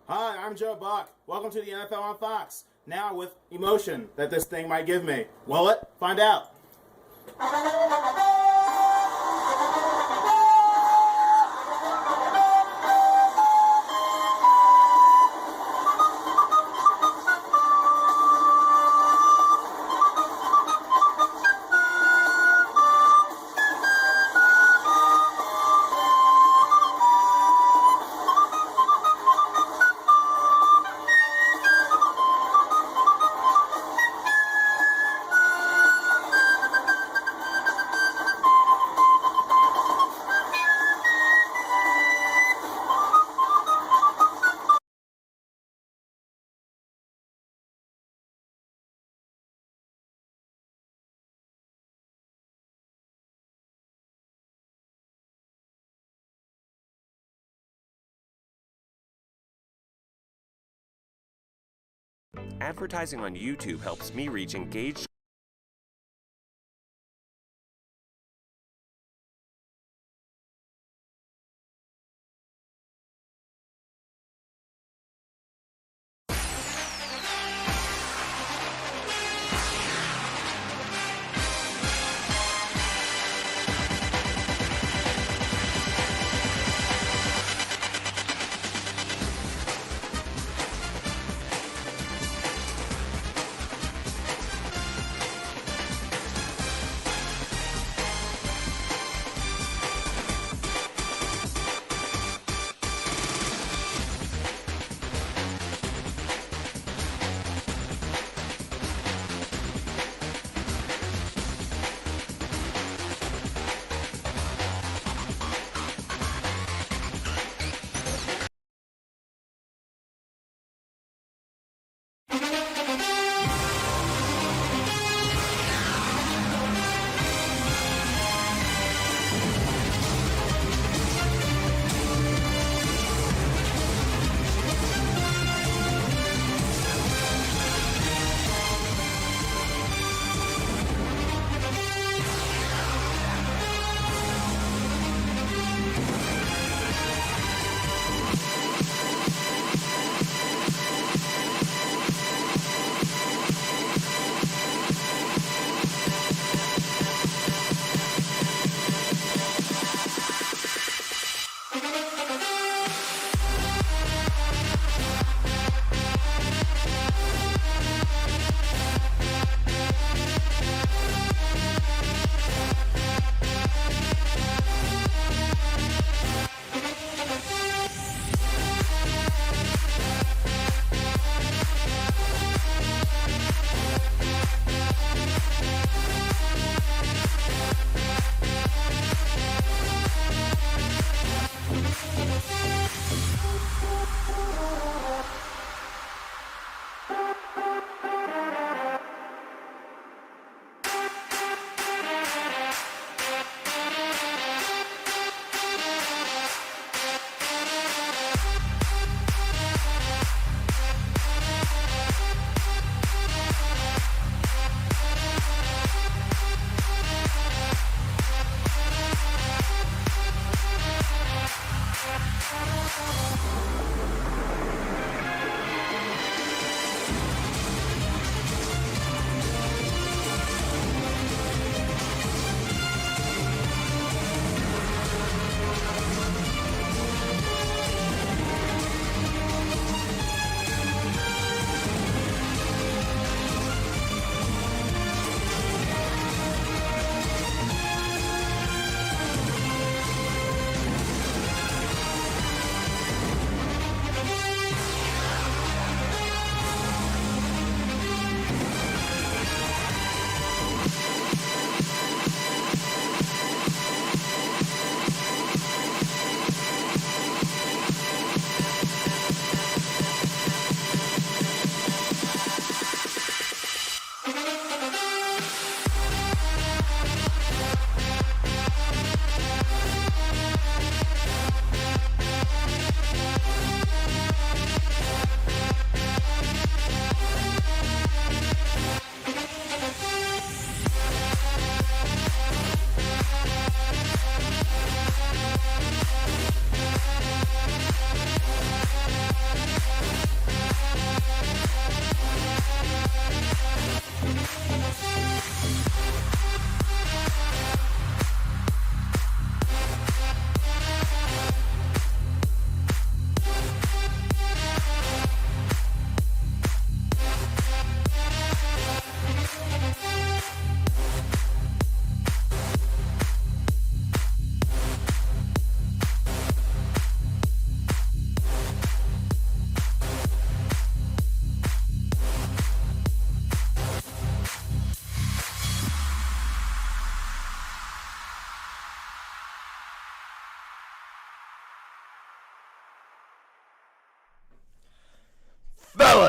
Hi, I'm Joe Buck. Welcome to the NFL on Fox. Now with emotion that this thing might give me. Will it? Find out. Advertising on YouTube helps me reach engaged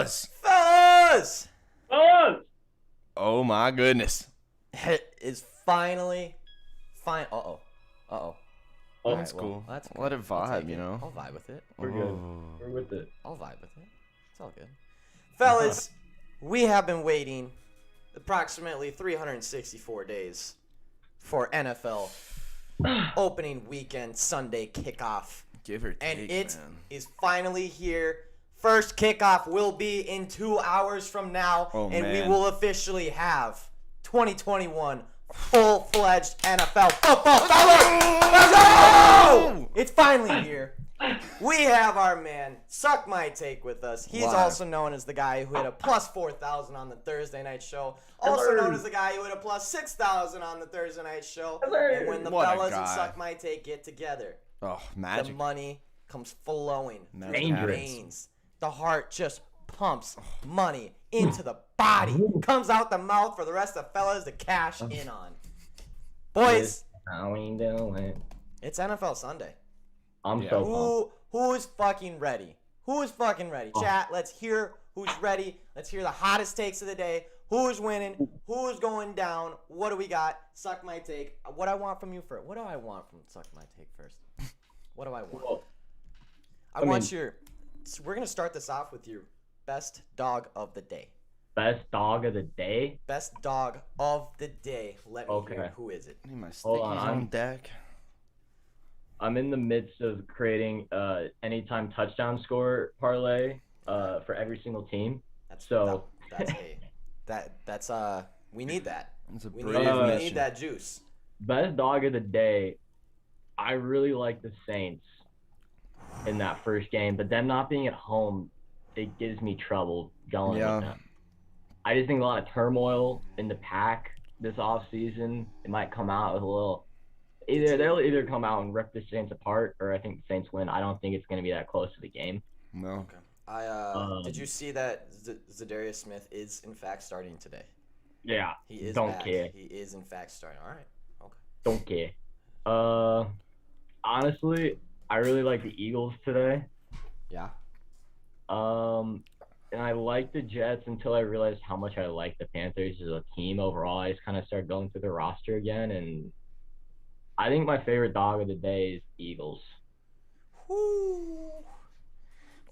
Fellas! Fellas! Oh my goodness. It is finally fine. Uh-oh. That's Alright, cool. That's Let it I'll vibe, take you it. know? I'll vibe with it. We're good. We're with it. I'll vibe with it. It's all good. Fellas, we have been waiting approximately 364 days for NFL opening weekend Sunday kickoff. Give or take, And it man. is finally here. First kickoff will be in 2 hours from now, Oh, and we man. will officially have 2021 full-fledged NFL football. Fellas, let's go! It's finally here. We have our man, Suck My Take, with us. He's Live. also known as the guy who hit a plus 4,000 on the Thursday night show. Also known as the guy who hit a plus 6,000 on the Thursday night show. And when the What a fellas and guy. Suck My Take get together, Oh, the magic. money comes flowing through the Dangerous. veins. The heart just pumps money into the body. Comes out the mouth for the rest of the fellas to cash in on. Boys, How we doing? it's NFL Sunday. I'm Yeah. so pumped. Who's fucking ready? Who is fucking ready? Chat, let's hear who's ready. Let's hear the hottest takes of the day. Who's winning? Who's going down? What do we got? Suck My Take. What I want from you first. What do I want from Suck My Take first? What do I want? Well, I want your. So we're gonna start this off with your best dog of the day. best dog of the day. Best dog of the day. Let me hear. Okay. Who is it? I need my Hold stickies on, on deck. I'm in the midst of creating anytime touchdown score parlay for every single team. That's So- that's we need that. It's a We brave need, we mission. need that juice. Best dog of the day. I really like the Saints in that first game, but them not being at home, it gives me trouble going Yeah. with them. I just think a lot of turmoil in the pack this offseason. It might come out with a little. They'll either come out and rip the Saints apart, or I think the Saints win. I don't think it's going to be that close to the game. No. Did you see that Zadarius Smith is in fact starting today? Yeah, He is don't back. care. He is in fact starting. All right. Okay. Don't care. Honestly, I really like the Eagles today. Yeah. And I like the Jets until I realized how much I like the Panthers as a team overall. I just kind of started going through the roster again, and I think my favorite dog of the day is Eagles. Whoo.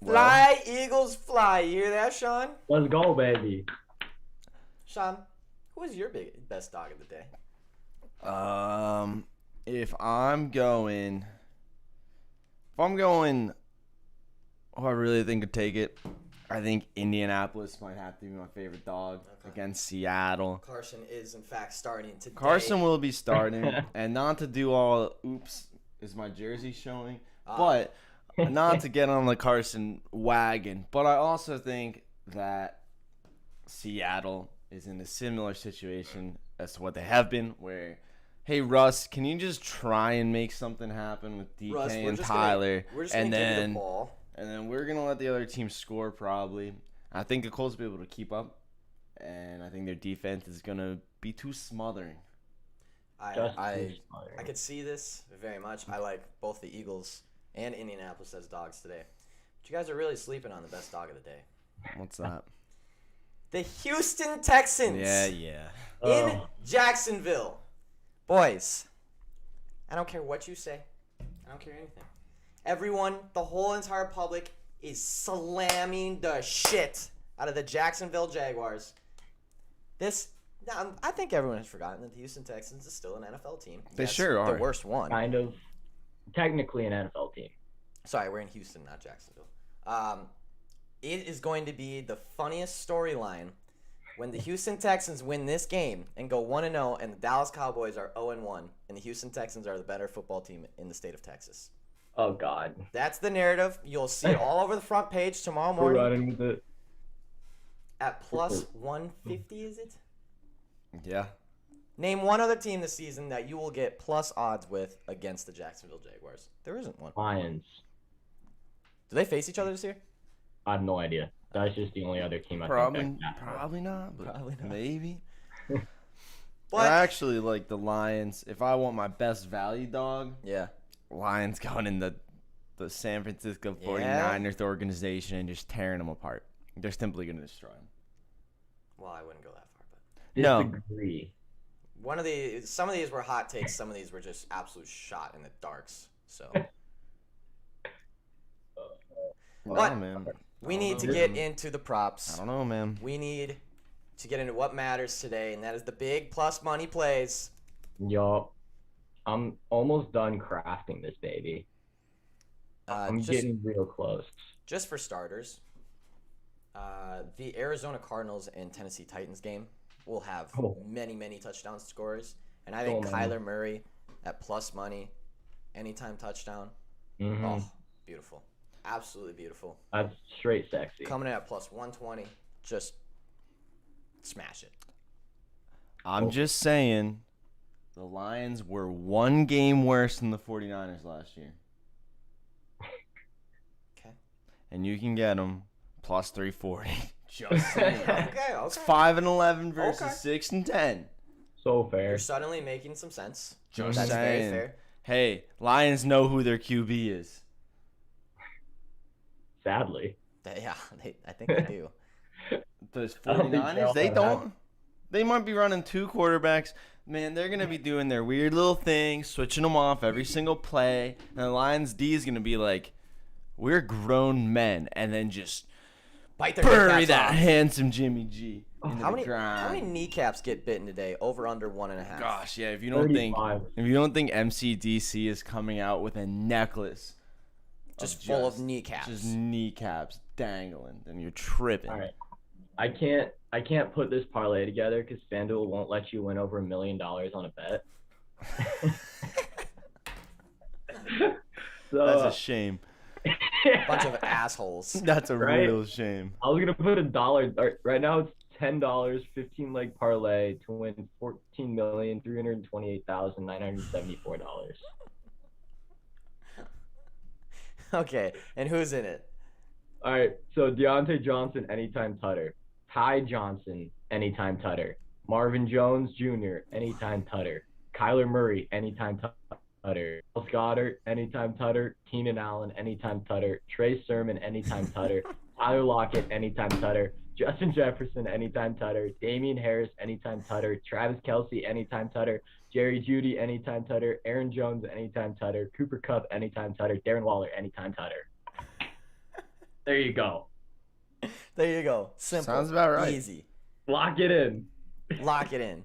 Well- Fly, Eagles, fly. You hear that, Sean? Let's go, baby. Sean, who is your best dog of the day? If I'm going, who I really think could take it, I think Indianapolis might have to be my favorite dog against Seattle. Carson is in fact starting today. Carson will be starting, and not to do all, oops, is my jersey showing? But not to get on the Carson wagon. But I also think that Seattle is in a similar situation as to what they have been, where, hey, Russ, can you just try and make something happen with DK Russ, and Tyler? We're just and gonna give you then the ball. and then we're going to let the other team score probably. I think the Colts will be able to keep up, and I think their defense is going to be too smothering. I could see this very much. I like both the Eagles and Indianapolis as dogs today. But you guys are really sleeping on the best dog of the day. What's that? The Houston Texans. Yeah. In Jacksonville. Boys, I don't care what you say. I don't care anything. Everyone, the whole entire public is slamming the shit out of the Jacksonville Jaguars. I think everyone has forgotten that the Houston Texans is still an NFL team. They Yes, sure are. The worst one. Kind of, technically an NFL team. Sorry, we're in Houston, not Jacksonville. It is going to be the funniest storyline when the Houston Texans win this game and go 1-0, and the Dallas Cowboys are 0-1, and the Houston Texans are the better football team in the state of Texas. Oh, God. That's the narrative. You'll see it all over the front page tomorrow We're morning running with it. at plus 150, is it? Yeah. Name one other team this season that you will get plus odds with against the Jacksonville Jaguars. There isn't one. Lions. Do they face each other this year? I have no idea. That's just the only other team I Probably think that can happen. probably not, but Probably not. maybe. But I actually like the Lions. If I want my best value dog, yeah. Lions going in the San Francisco Yeah. 49ers organization and just tearing them apart. They're simply going to destroy them. Well, I wouldn't go that far, but No. Disagree. some of these were hot takes. Some of these were just absolute shot in the darks. So. But man. we need to get into the props. I don't know, man. We need to get into what matters today, and that is the big plus money plays. Yo, I'm almost done crafting this baby. I'm getting real close. Just for starters, the Arizona Cardinals and Tennessee Titans game will have many, many touchdown scorers, and I think Kyler Murray at plus money, anytime touchdown. Mm-hmm. Oh, beautiful. Absolutely beautiful. That's straight sexy. Coming in at plus 120, just smash it. I'm just saying the Lions were one game worse than the 49ers last year. Okay. And you can get them plus 340. Just saying. Okay. It's 5-11 versus Okay. 6-10. So fair. You're suddenly making some sense. Just That's saying. very fair. Hey, Lions know who their QB is. Sadly. Yeah, I think they do. The I don't think 49ers, they don't. They might be running two quarterbacks. Man, they're going to be doing their weird little thing, switching them off every single play. And the Lions D is going to be like, we're grown men. And then just Bite their bury kneecaps that off. handsome Jimmy G into How the many ground. kneecaps get bitten today? Over under 1.5. Gosh, yeah, if you don't think 35. MCDC is coming out with a necklace Just full of kneecaps. just kneecaps dangling, then you're tripping. All right. I can't put this parlay together because FanDuel won't let you win over $1 million on a bet. So, That's a shame. Bunch of assholes. That's a Right? real shame. I was gonna put $1. Right now it's $10, 15 leg parlay to win $14,328,974. Okay, and who's in it? All right, so Deontay Johnson, anytime tutter. Ty Johnson, anytime tutter. Marvin Jones Jr., anytime tutter. Kyler Murray, anytime tutter. Miles Goddard, anytime tutter. Keenan Allen, anytime tutter. Trey Sermon, anytime tutter. Tyler Lockett, anytime tutter. Justin Jefferson, anytime tutter. Damian Harris, anytime tutter. Travis Kelce, anytime tutter. Jerry Jeudy, anytime tutter. Aaron Jones, anytime tutter. Cooper Kupp, anytime tutter. Darren Waller, anytime tutter. There you go. There you go. Simple. Sounds about right. Easy. Lock it in. Lock it in.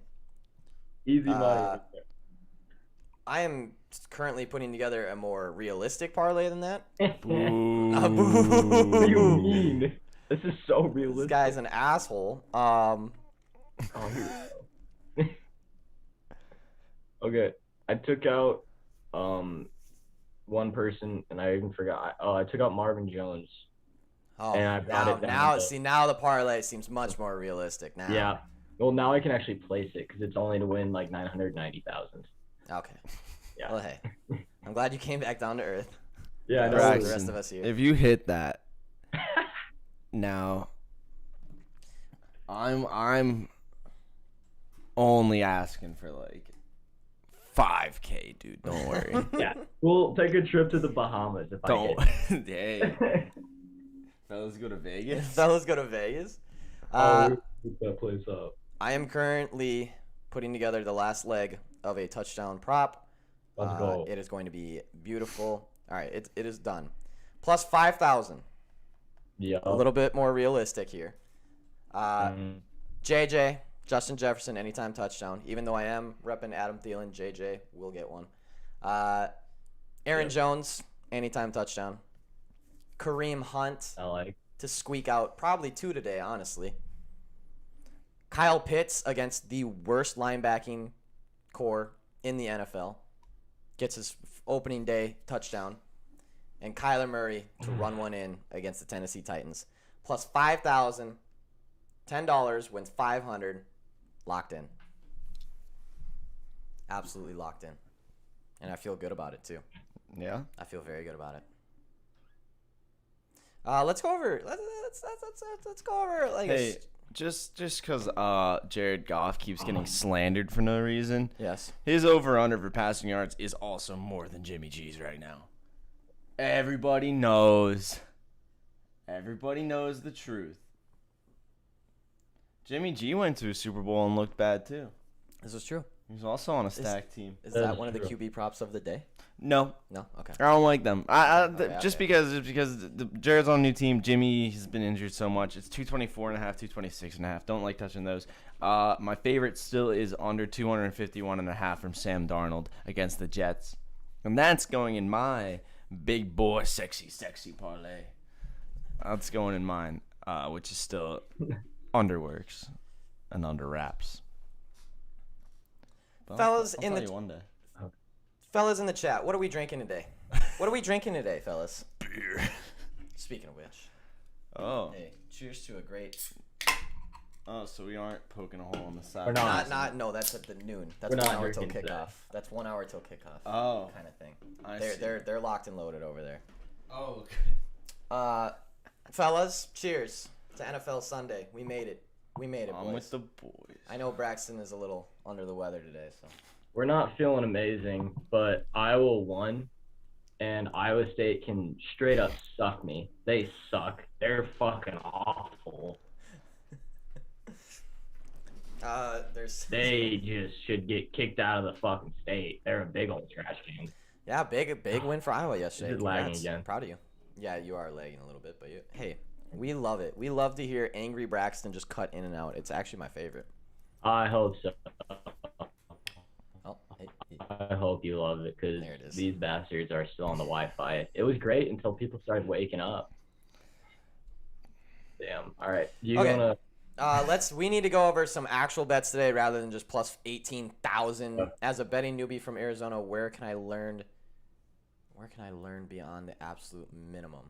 Easy money. I am currently putting together a more realistic parlay than that. Boo. Boo. What do you mean? This is so This realistic. guy's an asshole. Oh, here we go. Okay, I took out one person, and I even forgot. Oh, I took out Marvin Jones. Oh, And I brought it down now to- now the parlay seems much more realistic now. Yeah. Well, now I can actually place it because it's only to win like 990,000. Okay. Yeah. Well, hey, I'm glad you came back down to earth. Yeah, I know. Right. Braxton, the rest of us here. If you hit that, now I'm only asking for like $5K, dude. Don't worry. Yeah. We'll take a trip to the Bahamas if Don't. I hit. Hey, fellas, go to Vegas. Fellas go to Vegas. Oh, keep that place up. I am currently putting together the last leg of a touchdown prop. Let's go. It is going to be beautiful. All right, it is done. Plus 5,000. Yeah. A little bit more realistic here. Mhm. JJ, Justin Jefferson, anytime touchdown. Even though I am repping Adam Thielen, JJ will get one. Aaron Jones, anytime touchdown. Kareem Hunt I like. to squeak out probably 2 today, honestly. Kyle Pitts against the worst linebacking core in the NFL. Gets his opening day touchdown. And Kyler Murray to run one in against the Tennessee Titans. Plus 5,000. $10 wins 500. Locked in. Absolutely locked in. And I feel good about it too. Yeah. I feel very good about it. Let's go over. Let's go over like. Hey, just because Jared Goff keeps getting slandered for no reason, Yes. his over/under for passing yards is also more than Jimmy G's right now. Everybody knows. Everybody knows the truth. Jimmy G went to a Super Bowl and looked bad too. This is true. He was also on a stacked team. Is That that is one of the true. QB props of the day? No, No. Okay. I don't like them. Okay, Just okay. because Jared's on a new team. Jimmy has been injured so much. It's 224.5, 226.5. Don't like touching those. My favorite still is under 251.5 from Sam Darnold against the Jets, and that's going in my big boy sexy parlay. That's going in mine, which is still underworks and under wraps. But Fellas, I'll in tell the- you one day. Fellas in the chat, what are we drinking today? What are we drinking today, fellas? Beer. Speaking of which, Oh. hey, cheers to a great. Oh, so we aren't poking a hole in the side. We're not. No, that's at the noon. That's We're 1 not hour till drinking today. kickoff. That's 1 hour till kickoff. Oh. Kind of thing. I They're see. they're locked and loaded over there. Oh, Fellas, cheers to NFL Sunday. We made it. We made it, I'm boys. with the boys. I know Braxton is a little under the weather today, so. We're not feeling amazing, but Iowa won, and Iowa State can straight up suck me. They suck. They're fucking awful. There's. They just should get kicked out of the fucking state. They're a big old trash can. Yeah, big win for Iowa yesterday. This is lagging Congrats. again. Proud of you. Yeah, you are lagging a little bit, but hey, we love it. We love to hear angry Braxton just cut in and out. It's actually my favorite. I hope so. Oh, hey. I hope you love it because There it is. these bastards are still on the Wi-Fi. It was great until people started waking up. Damn. All right. You Okay. wanna? We need to go over some actual bets today rather than just plus 18,000. Yeah. As a betting newbie from Arizona, where can I learn beyond the absolute minimum?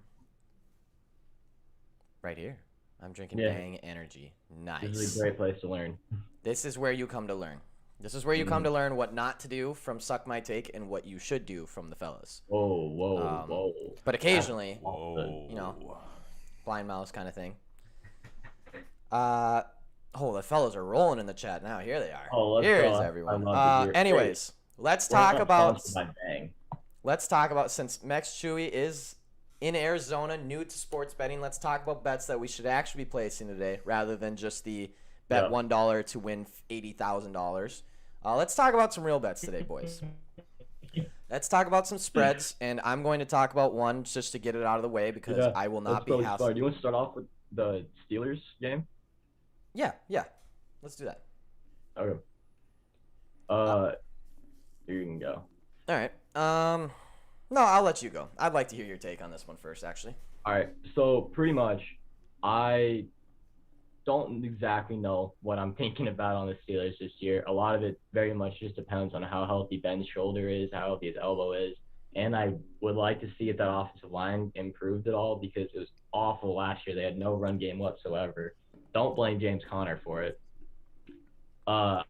Right here. I'm drinking Yeah. Bang Energy. This Nice. is a great place to learn. This is where you come to learn. This is where you come to learn what not to do from Suck My Take and what you should do from the fellas. Whoa, whoa, Um, whoa. But occasionally, Whoa. you know, blind mouse kind of thing. The fellas are rolling in the chat now. Here they are. Oh, let's Here go. is I everyone. love to hear it. Anyways, let's We're talk not about. sponsored by Bang. Let's talk about, since Max Chewy is in Arizona, new to sports betting, let's talk about bets that we should actually be placing today rather than just the bet Yeah. $1 to win $80,000. Let's talk about some real bets today, boys. Let's talk about some spreads, and I'm going to talk about one just to get it out of the way because Yeah, I will not let's be probably hassled. start. Do you want to start off with the Steelers game? Yeah. Let's do that. Okay. You can go. All right. No, I'll let you go. I'd like to hear your take on this one first, actually. All right. So pretty much, I don't exactly know what I'm thinking about on the Steelers this year. A lot of it very much just depends on how healthy Ben's shoulder is, how healthy his elbow is, and I would like to see if that offensive line improved at all because it was awful last year. They had no run game whatsoever. Don't blame James Conner for it. I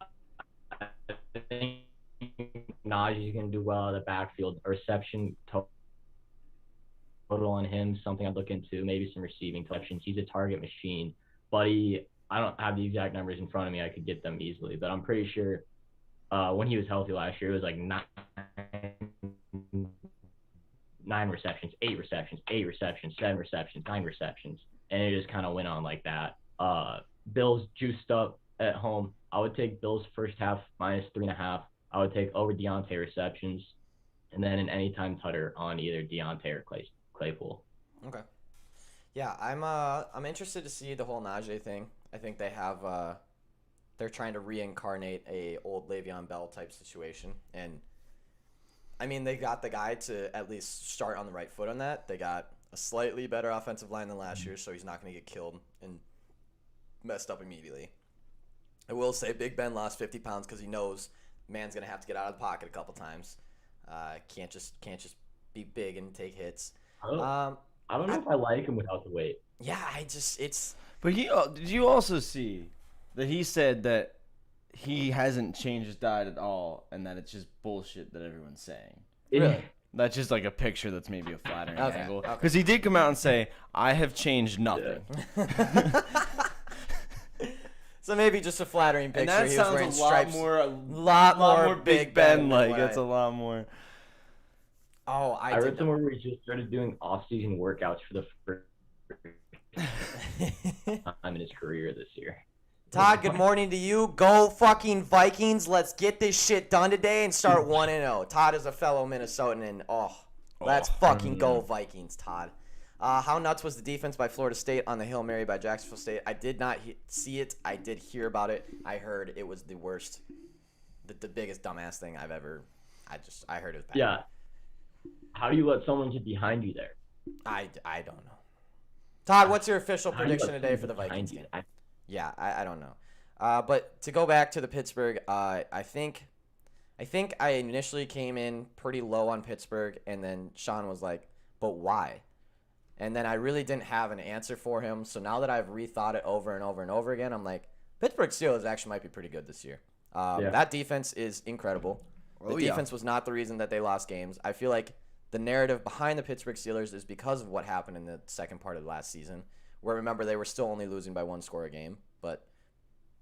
think Najee's going to do well at the backfield. A reception total on him, something I'd look into, maybe some receiving touchdowns. He's a target machine. But I don't have the exact numbers in front of me. I could get them easily. But I'm pretty sure when he was healthy last year, it was like nine receptions, 8 receptions, 8 receptions, 7 receptions, 9 receptions. And it just kind of went on like that. Bills juiced up at home. I would take Bills first half minus 3.5. I would take over Deontay receptions, and then an anytime tutter on either Deontay or Claypool. Okay. Yeah, I'm interested to see the whole Najee thing. I think they have they're trying to reincarnate a old Le'Veon Bell type situation, and I mean they got the guy to at least start on the right foot on that. They got a slightly better offensive line than last year, so he's not going to get killed and messed up immediately. I will say Big Ben lost 50 pounds because he knows man's going to have to get out of the pocket a couple times. Can't just be big and take hits. I don't know if I like him without the weight. Yeah, it's. But did you also see that he said that he hasn't changed his diet at all, and that it's just bullshit that everyone's saying? Really? That's just like a picture that's maybe a flattering Okay, angle. okay. Because he did come out and say, "I have changed nothing." So maybe just a flattering picture. And that He was wearing sounds a lot stripes. more, lot more Big Ben than like. what That's I- a lot more. Oh, I read somewhere where he just started doing off-season workouts for the first time in his career this year. Todd, good morning to you. Go fucking Vikings. Let's get this shit done today and start 1-0. Todd is a fellow Minnesotan, and let's fucking go Vikings, Todd. How nuts was the defense by Florida State on the Hail Mary by Jacksonville State? I did not see it. I did hear about it. I heard it was the worst, the biggest dumbass thing I've ever. I heard it was bad. Yeah. How do you let someone get behind you there? I don't know. Todd, what's your official How do you let prediction today someone for the get behind Vikings you? game? Yeah, I don't know. But to go back to the Pittsburgh, I think I initially came in pretty low on Pittsburgh, and then Sean was like, but why? And then I really didn't have an answer for him. So now that I've rethought it over and over and over again, I'm like, Pittsburgh Steelers actually might be pretty good this year. That defense is incredible. The defense was not the reason that they lost games. I feel like the narrative behind the Pittsburgh Steelers is because of what happened in the second part of the last season, where, remember, they were still only losing by 1 score a game, but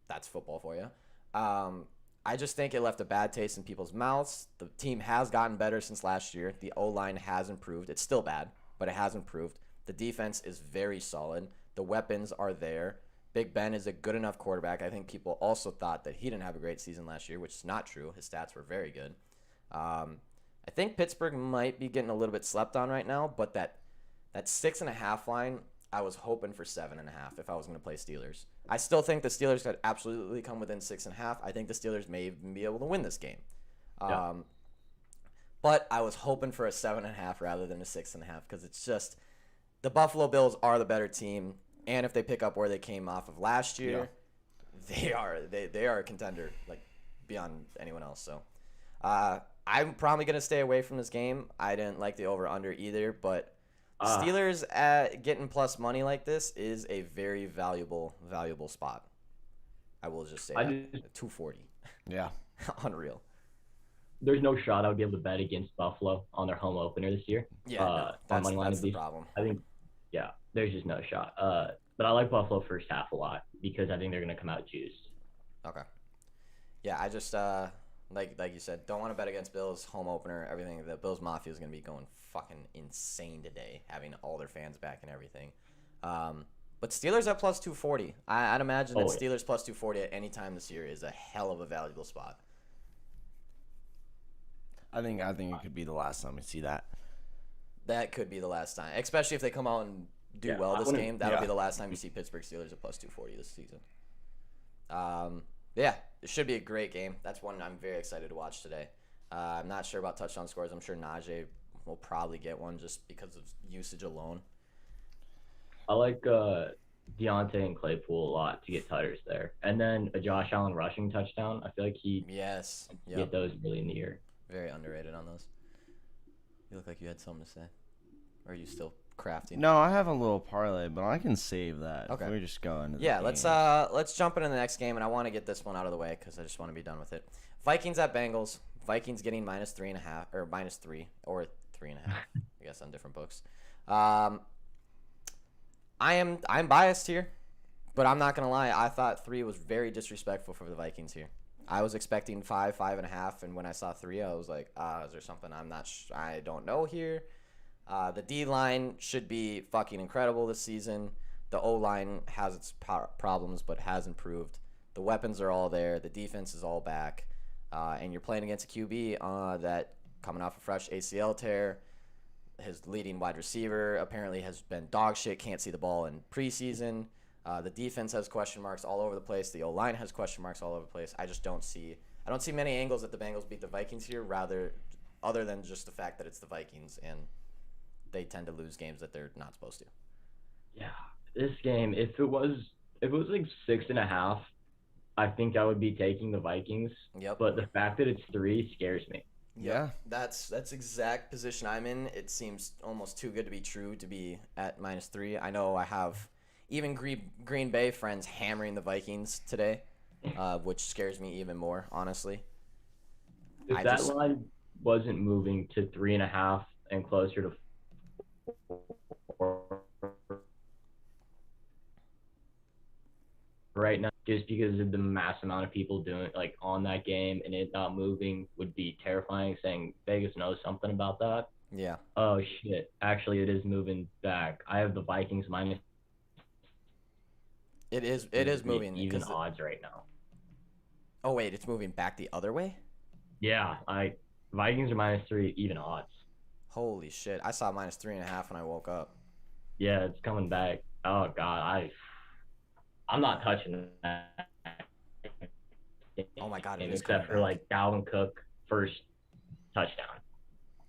that's football for you. I just think it left a bad taste in people's mouths. The team has gotten better since last year. The O-line has improved. It's still bad, but it has improved. The defense is very solid. The weapons are there. Big Ben is a good enough quarterback. I think people also thought that he didn't have a great season last year, which is not true. His stats were very good. I think Pittsburgh might be getting a little bit slept on right now, but that 6.5 line, I was hoping for 7.5 if I was going to play Steelers. I still think the Steelers could absolutely come within 6.5. I think the Steelers may even be able to win this game. But I was hoping for a 7.5 rather than a 6.5 because it's just the Buffalo Bills are the better team, and if they pick up where they came off of last year, they are a contender like beyond anyone else. So I'm probably going to stay away from this game. I didn't like the over-under either, but Steelers getting plus money like this is a very valuable spot. I will just say that. 240. Yeah. Unreal. There's no shot I would be able to bet against Buffalo on their home opener this year. Yeah, no, that's the problem. I think, there's just no shot. But I like Buffalo first half a lot because I think they're going to come out juiced. Okay. Yeah, I just like you said, don't want to bet against Bills home opener. Everything, the Bills Mafia is going to be going fucking insane today, having all their fans back and everything. But Steelers at plus 240. I'd imagine that Steelers plus 240 at any time this year is a hell of a valuable spot. I think it could be the last time we see that. That could be the last time, especially if they come out and do well this game. That'll be the last time you see Pittsburgh Steelers at plus 240 this season. Yeah, it should be a great game. That's one I'm very excited to watch today. I'm not sure about touchdown scores. I'm sure Najee will probably get one just because of usage alone. I like Deontay and Claypool a lot to get tutters there. And then a Josh Allen rushing touchdown. I feel like he get those really in the year. Very underrated on those. You look like you had something to say. Or are you still crafting? No, I have a little parlay, but I can save that. Okay. We're just going to the Yeah, game. let's jump into the next game, and I want to get this one out of the way because I just want to be done with it. Vikings at Bengals. Vikings getting -3.5 or -3 or 3.5. I guess on different books. I'm biased here, but I'm not gonna lie. I thought 3 was very disrespectful for the Vikings here. I was expecting 5.5, and when I saw 3, I was like, is there something I don't know here? The D-line should be fucking incredible this season. The O-line has its problems, but has improved. The weapons are all there. The defense is all back. And you're playing against a QB that coming off a fresh ACL tear. His leading wide receiver apparently has been dog shit, can't see the ball in preseason. The defense has question marks all over the place. The O-line has question marks all over the place. I don't see many angles that the Bengals beat the Vikings here, other than just the fact that it's the Vikings and they tend to lose games that they're not supposed to. Yeah, this game, if it was like 6.5, I think I would be taking the Vikings. Yep. But the fact that it's 3 scares me. Yeah. That's exact position I'm in. It seems almost too good to be true to be at -3. I know I have even Green Bay friends hammering the Vikings today, which scares me even more, honestly. If that line wasn't moving to 3.5 and closer to 4 right now, just because of the mass amount of people doing on that game and it not moving would be terrifying, saying Vegas knows something about that. Yeah. Oh shit. Actually it is moving back. I have the Vikings It is It's moving. even 'cause odds right now. oh wait, it's moving back the other way. Yeah, Vikings are -3, even odds. Holy shit! I saw -3.5 when I woke up. Yeah, it's coming back. Oh God, I'm not touching that. Oh my God, it is Except coming for back. like Dalvin Cook first touchdown.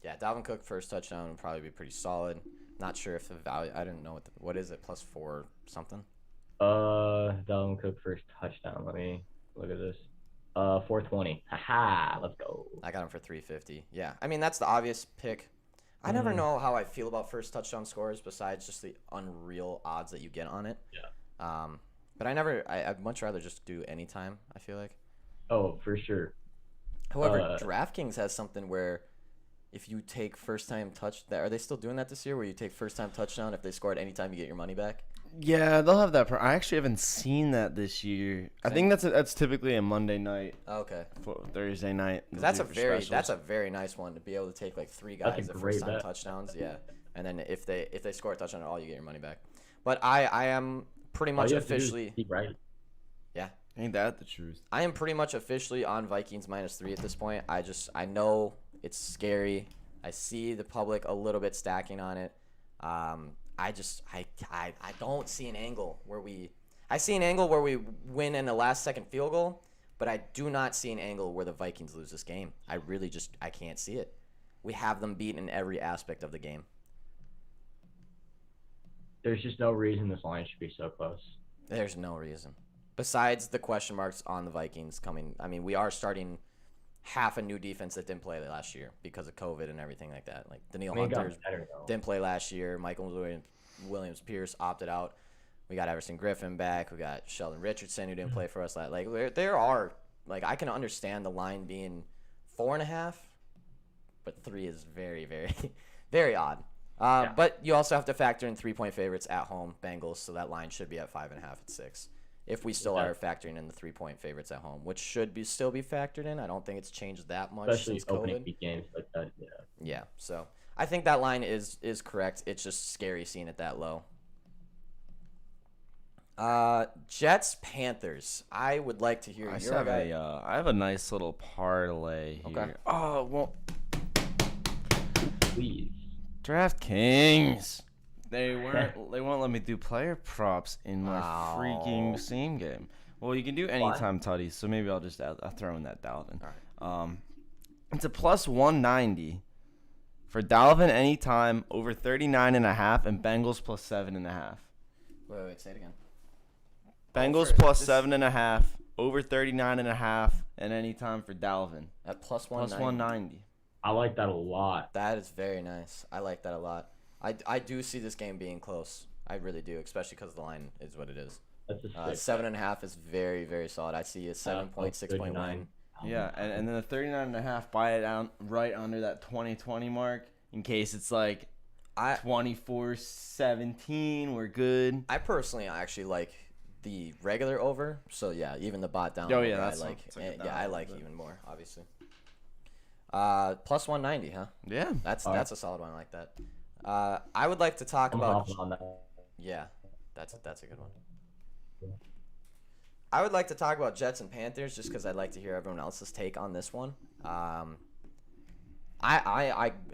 Yeah, Dalvin Cook first touchdown would probably be pretty solid. Not sure if the value. I didn't know what is it, +4 something. Dalvin Cook first touchdown. Let me look at this. 420. Haha, let's go. I got him for 350. Yeah, I mean that's the obvious pick. I never know how I feel about first touchdown scores besides just the unreal odds that you get on it. Yeah. But I'd much rather just do anytime, I feel like. Oh, for sure. However, DraftKings has something where if you take first time are they still doing that this year where you take first time touchdown if they score at any time you get your money back? Yeah, they'll have that. I actually haven't seen that this year. I think that's typically a Monday night, Okay. Thursday night. That's a very nice one to be able to take like 3 guys That's a at great first time bet. touchdowns, yeah. And then if they score a touchdown at all, you get your money back. But I am pretty much officially keep right. yeah. Ain't that the truth? I am pretty much officially on Vikings -3 at this point. I know it's scary. I see the public a little bit stacking on it. I don't see an angle where we win in a last second field goal, but I do not see an angle where the Vikings lose this game. I can't see it. We have them beat in every aspect of the game. There's just no reason this line should be so close. There's no reason. Besides the question marks on the Vikings coming. I mean, we are starting half a new defense that didn't play last year because of COVID and everything like that. Like Daniil Hunter didn't play last year. Michael Williams Pierce opted out. We got Everson Griffin back. We got Sheldon Richardson who didn't play for us. Like there are I can understand the line being 4.5, but 3 is very very very odd. But you also have to factor in 3-point favorites at home, Bengals. So that line should be at 5.5 at 6. If we still are factoring in the 3-point favorites at home, which should still be factored in. I don't think it's changed that much Especially since opening COVID. games like that. Yeah. Yeah, so I think that line is correct. It's just scary seeing it that low. Jets Panthers. I would like to hear your guy. I have a nice little parlay here. Okay. Oh well, Please. DraftKings. They won't let me do player props in my freaking Steam game. Well, you can do anytime tutties, so maybe I'll throw in that Dalvin. All right. It's a +190 for Dalvin anytime over 39.5 and Bengals +7.5. Wait, say it again. Bengals +7.5 over 39.5 and anytime for Dalvin. At +190. +190. I like that a lot. That is very nice. I like that a lot. I do see this game being close. I really do, especially because the line is what it is. That's a 7.5 is very, very solid. I see a 7.6.1. Yeah, and then the 39.5, buy it down right under that 2020 mark in case it's like 24-17. We're good. I personally actually like the regular over. So yeah, even the bot down. Oh, yeah, over, that's I like. something I like even more, obviously. +190, huh? Yeah. That's a solid one. I like that. I would like to talk about. On that. Yeah, that's a good one. I would like to talk about Jets and Panthers just because I'd like to hear everyone else's take on this one. I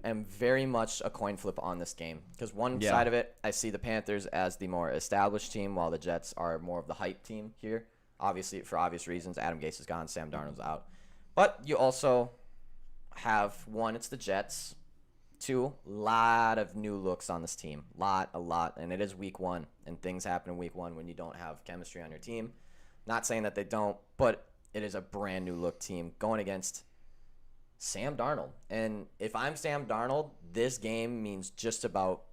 am very much a coin flip on this game because one side of it, I see the Panthers as the more established team while the Jets are more of the hype team here. Obviously, for obvious reasons, Adam Gase is gone, Sam Darnold's out. But you also have, one, it's the Jets. 2, lot of new looks on this team. A lot. And it is week 1. And things happen in week 1 when you don't have chemistry on your team. Not saying that they don't, but it is a brand new look team going against Sam Darnold. And if I'm Sam Darnold, this game means just about,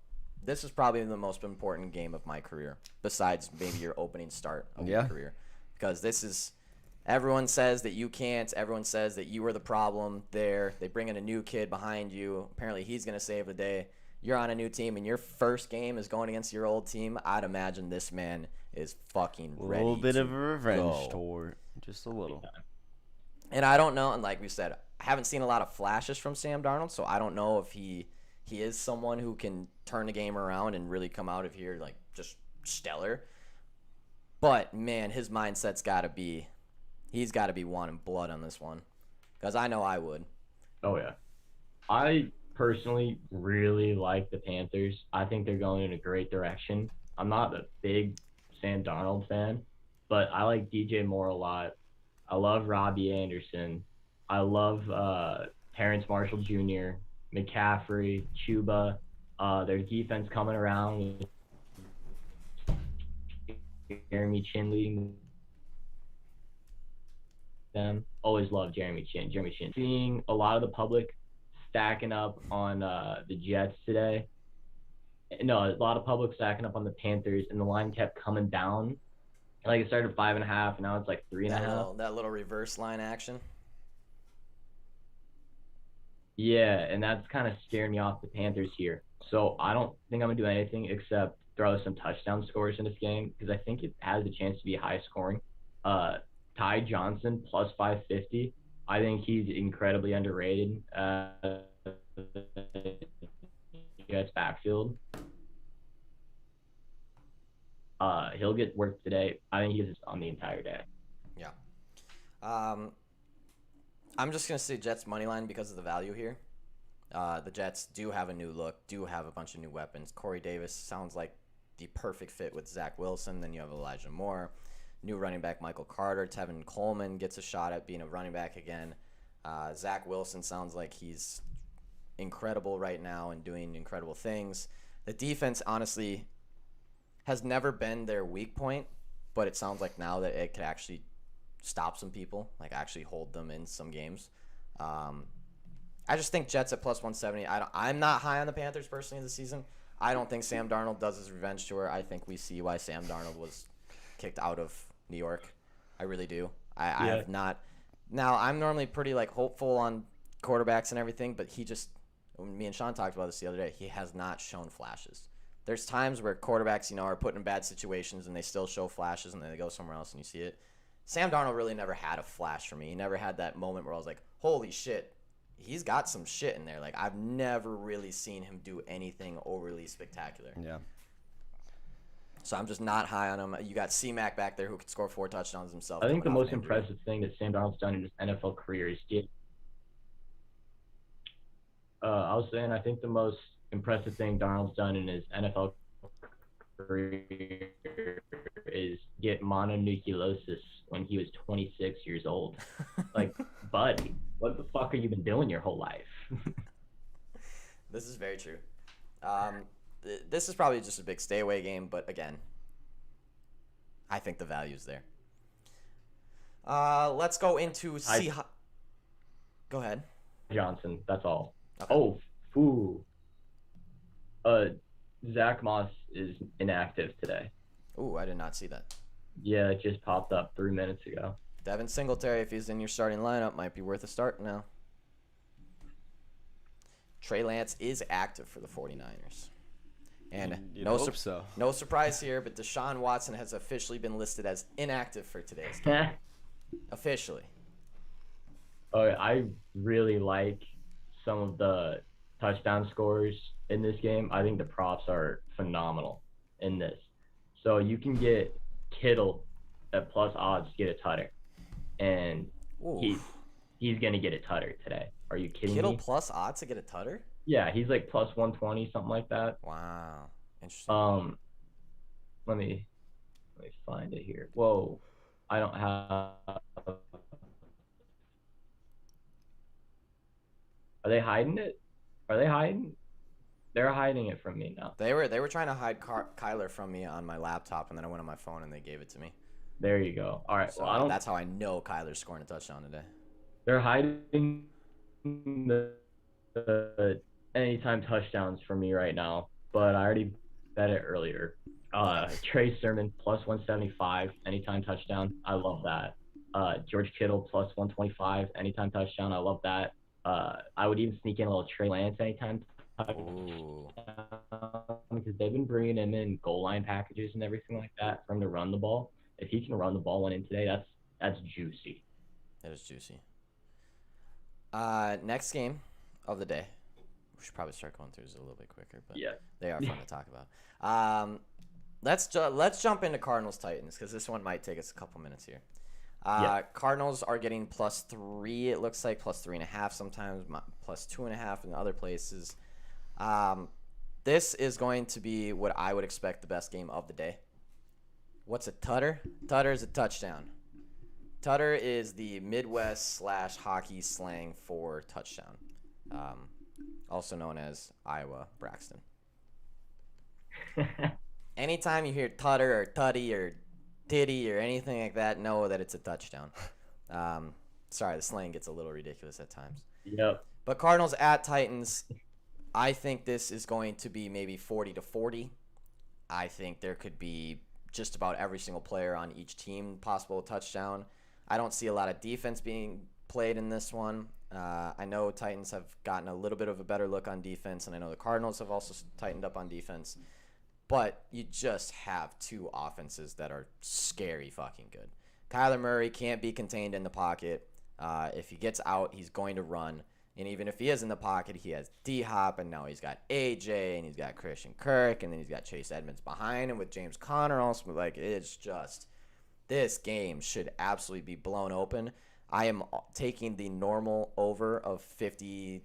this is probably the most important game of my career, besides maybe your opening start of your career. Because this is, everyone says that you can't. Everyone says that you were the problem there. They bring in a new kid behind you. Apparently he's going to save the day. You're on a new team, and your first game is going against your old team. I'd imagine this man is fucking ready. A little bit of a revenge tour. Just a little. And I don't know, and like we said, I haven't seen a lot of flashes from Sam Darnold, so I don't know if he is someone who can turn the game around and really come out of here like just stellar. But, man, his mindset's got to be – he's got to be wanting blood on this one because I know I would. Oh, yeah. I personally really like the Panthers. I think they're going in a great direction. I'm not a big Sam Darnold fan, but I like DJ Moore a lot. I love Robbie Anderson. I love Terrence Marshall Jr., McCaffrey, Chuba. Their defense coming around with Jeremy Chin leading them. Always love Jeremy Chin. Seeing a lot of the public stacking up on the Jets today. No, a lot of public stacking up on the Panthers, and the line kept coming down. Like it started 5.5, now it's like 3.5. That little reverse line action. Yeah, and that's kind of scaring me off the Panthers here. So I don't think I'm going to do anything except throw some touchdown scores in this game because I think it has a chance to be high scoring. Ty Johnson plus 550. I think he's incredibly underrated. Jets backfield. He'll get work today. I think he gets on the entire day. Yeah. I'm just going to say Jets money line because of the value here. The Jets do have a new look, do have a bunch of new weapons. Corey Davis sounds like the perfect fit with Zach Wilson. Then you have Elijah Moore. New running back Michael Carter. Tevin Coleman gets a shot at being a running back again. Zach Wilson sounds like he's incredible right now and doing incredible things. The defense, honestly, has never been their weak point, but it sounds like now that it could actually stop some people, like actually hold them in some games. I just think Jets at plus 170. I'm not high on the Panthers personally this season. I don't think Sam Darnold does his revenge tour. I think we see why Sam Darnold was kicked out of New York. I really do. I have not. Now, I'm normally pretty like hopeful on quarterbacks and everything, but he just, me and Sean talked about this the other day, he has not shown flashes. There's times where quarterbacks, are put in bad situations and they still show flashes and then they go somewhere else and you see it. Sam Darnold really never had a flash for me. He never had that moment where I was like, holy shit, he's got some shit in there. Like, I've never really seen him do anything overly spectacular. Yeah. So I'm just not high on him. You got C-Mac back there who could score 4 touchdowns himself. I think the coming off most an injury. impressive thing that Sam Darnold's done in his NFL career is I was saying I think the most impressive thing Darnold's done in his NFL career is get mononucleosis when he was 26 years old. Like, buddy, what the fuck have you been doing your whole life? This is very true. This is probably just a big stay away game, but again, I think the value's there. Let's go into Go ahead. Johnson, that's all. Okay. Oh, foo. Zach Moss is inactive today. Ooh, I did not see that. Yeah, it just popped up 3 minutes ago. Devin Singletary, if he's in your starting lineup, might be worth a start now. Trey Lance is active for the 49ers. And You'd hope so. No surprise here, but Deshaun Watson has officially been listed as inactive for today's game. Officially. I really like some of the touchdown scores in this game. I think the props are phenomenal in this. So you can get Kittle at plus odds to get a tutter. And he's going to get a tutter today. Are you kidding Kittle me? plus odds to get a tutter? Yeah, he's like plus 120, something like that. Wow. Interesting. Let me find it here. Whoa. I don't have. Are they hiding it? Are they hiding? They're hiding it from me now. They were trying to hide Kyler from me on my laptop, and then I went on my phone and they gave it to me. There you go. All right. So well, that's how I know Kyler's scoring a touchdown today. They're hiding the anytime touchdowns from me right now, but I already bet it earlier. Trey Sermon plus 175 anytime touchdown. I love that. George Kittle plus 125 anytime touchdown. I love that. I would even sneak in a little Trey Lance anytime touchdown because they've been bringing him in goal line packages and everything like that for him to run the ball. If he can run the ball one in today, that's juicy. That is juicy. Next game of the day. We should probably start going through this a little bit quicker, but Yeah. they are fun to talk about. let's jump into Cardinals Titans because this one might take us a couple minutes here. Cardinals are getting +3. It looks like +3.5 sometimes, +2.5 in other places. This is going to be what I would expect the best game of the day. What's a tutter? Tutter is a touchdown. Tutter is the Midwest/hockey slang for touchdown, also known as Iowa Braxton. Anytime you hear tutter or tutty or titty or anything like that, know that it's a touchdown. Sorry, the slang gets a little ridiculous at times. Yep. But Cardinals at Titans, I think this is going to be maybe 40-40. I think there could be just about every single player on each team possible touchdown. I don't see a lot of defense being played in this one. I know Titans have gotten a little bit of a better look on defense, and I know the Cardinals have also tightened up on defense. But you just have two offenses that are scary fucking good. Kyler Murray can't be contained in the pocket. If he gets out, he's going to run. And even if he is in the pocket, he has D-Hop, and now he's got AJ, and he's got Christian Kirk, and then he's got Chase Edmonds behind him with James Conner also. Like, it's just, this game should absolutely be blown open. I am taking the normal over of 52.5,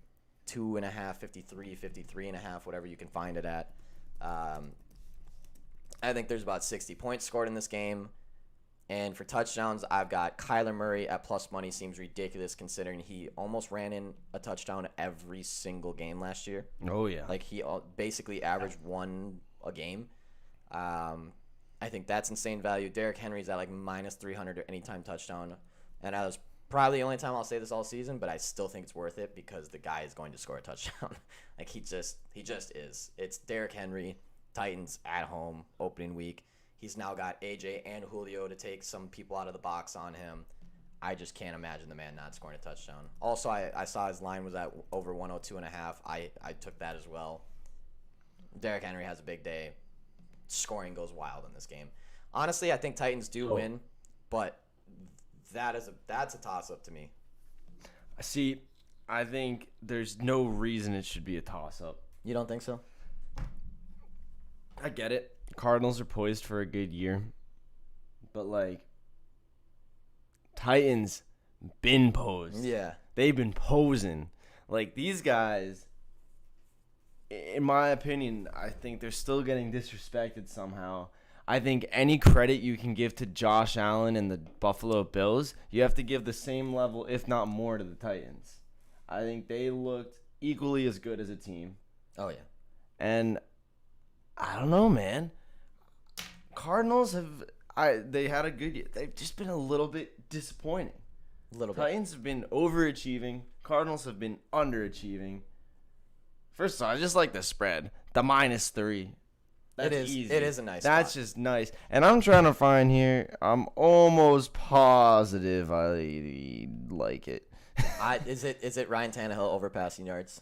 53, 53.5, whatever you can find it at. I think there's about 60 points scored in this game. And for touchdowns, I've got Kyler Murray at plus money. Seems ridiculous considering he almost ran in a touchdown every single game last year. Oh, yeah. Like, he basically averaged one a game. I think that's insane value. Derrick Henry's at like minus 300 anytime touchdown. And that was probably the only time I'll say this all season, but I still think it's worth it because the guy is going to score a touchdown. Like, he just is. It's Derrick Henry, Titans at home, opening week. He's now got AJ and Julio to take some people out of the box on him. I just can't imagine the man not scoring a touchdown. Also, I saw his line was at over 102.5. I took that as well. Derrick Henry has a big day. Scoring goes wild in this game. Honestly, I think Titans do win, but that's a toss-up to me. See, I think there's no reason it should be a toss-up. You don't think so? I get it. Cardinals are poised for a good year. But, like, Titans been posed. Yeah. They've been posing. Like, these guys, in my opinion, I think they're still getting disrespected somehow. I think any credit you can give to Josh Allen and the Buffalo Bills, you have to give the same level, if not more, to the Titans. I think they looked equally as good as a team. Oh, yeah. And I don't know, man. Cardinals they had a good year. They've just been a little bit disappointing. A little bit. Titans have been overachieving. Cardinals have been underachieving. First of all, I just like the spread. The -3. That's easy. It is a nice That's spot. just nice. And I'm trying to find here. I'm almost positive I like it. Is it Ryan Tannehill over passing yards?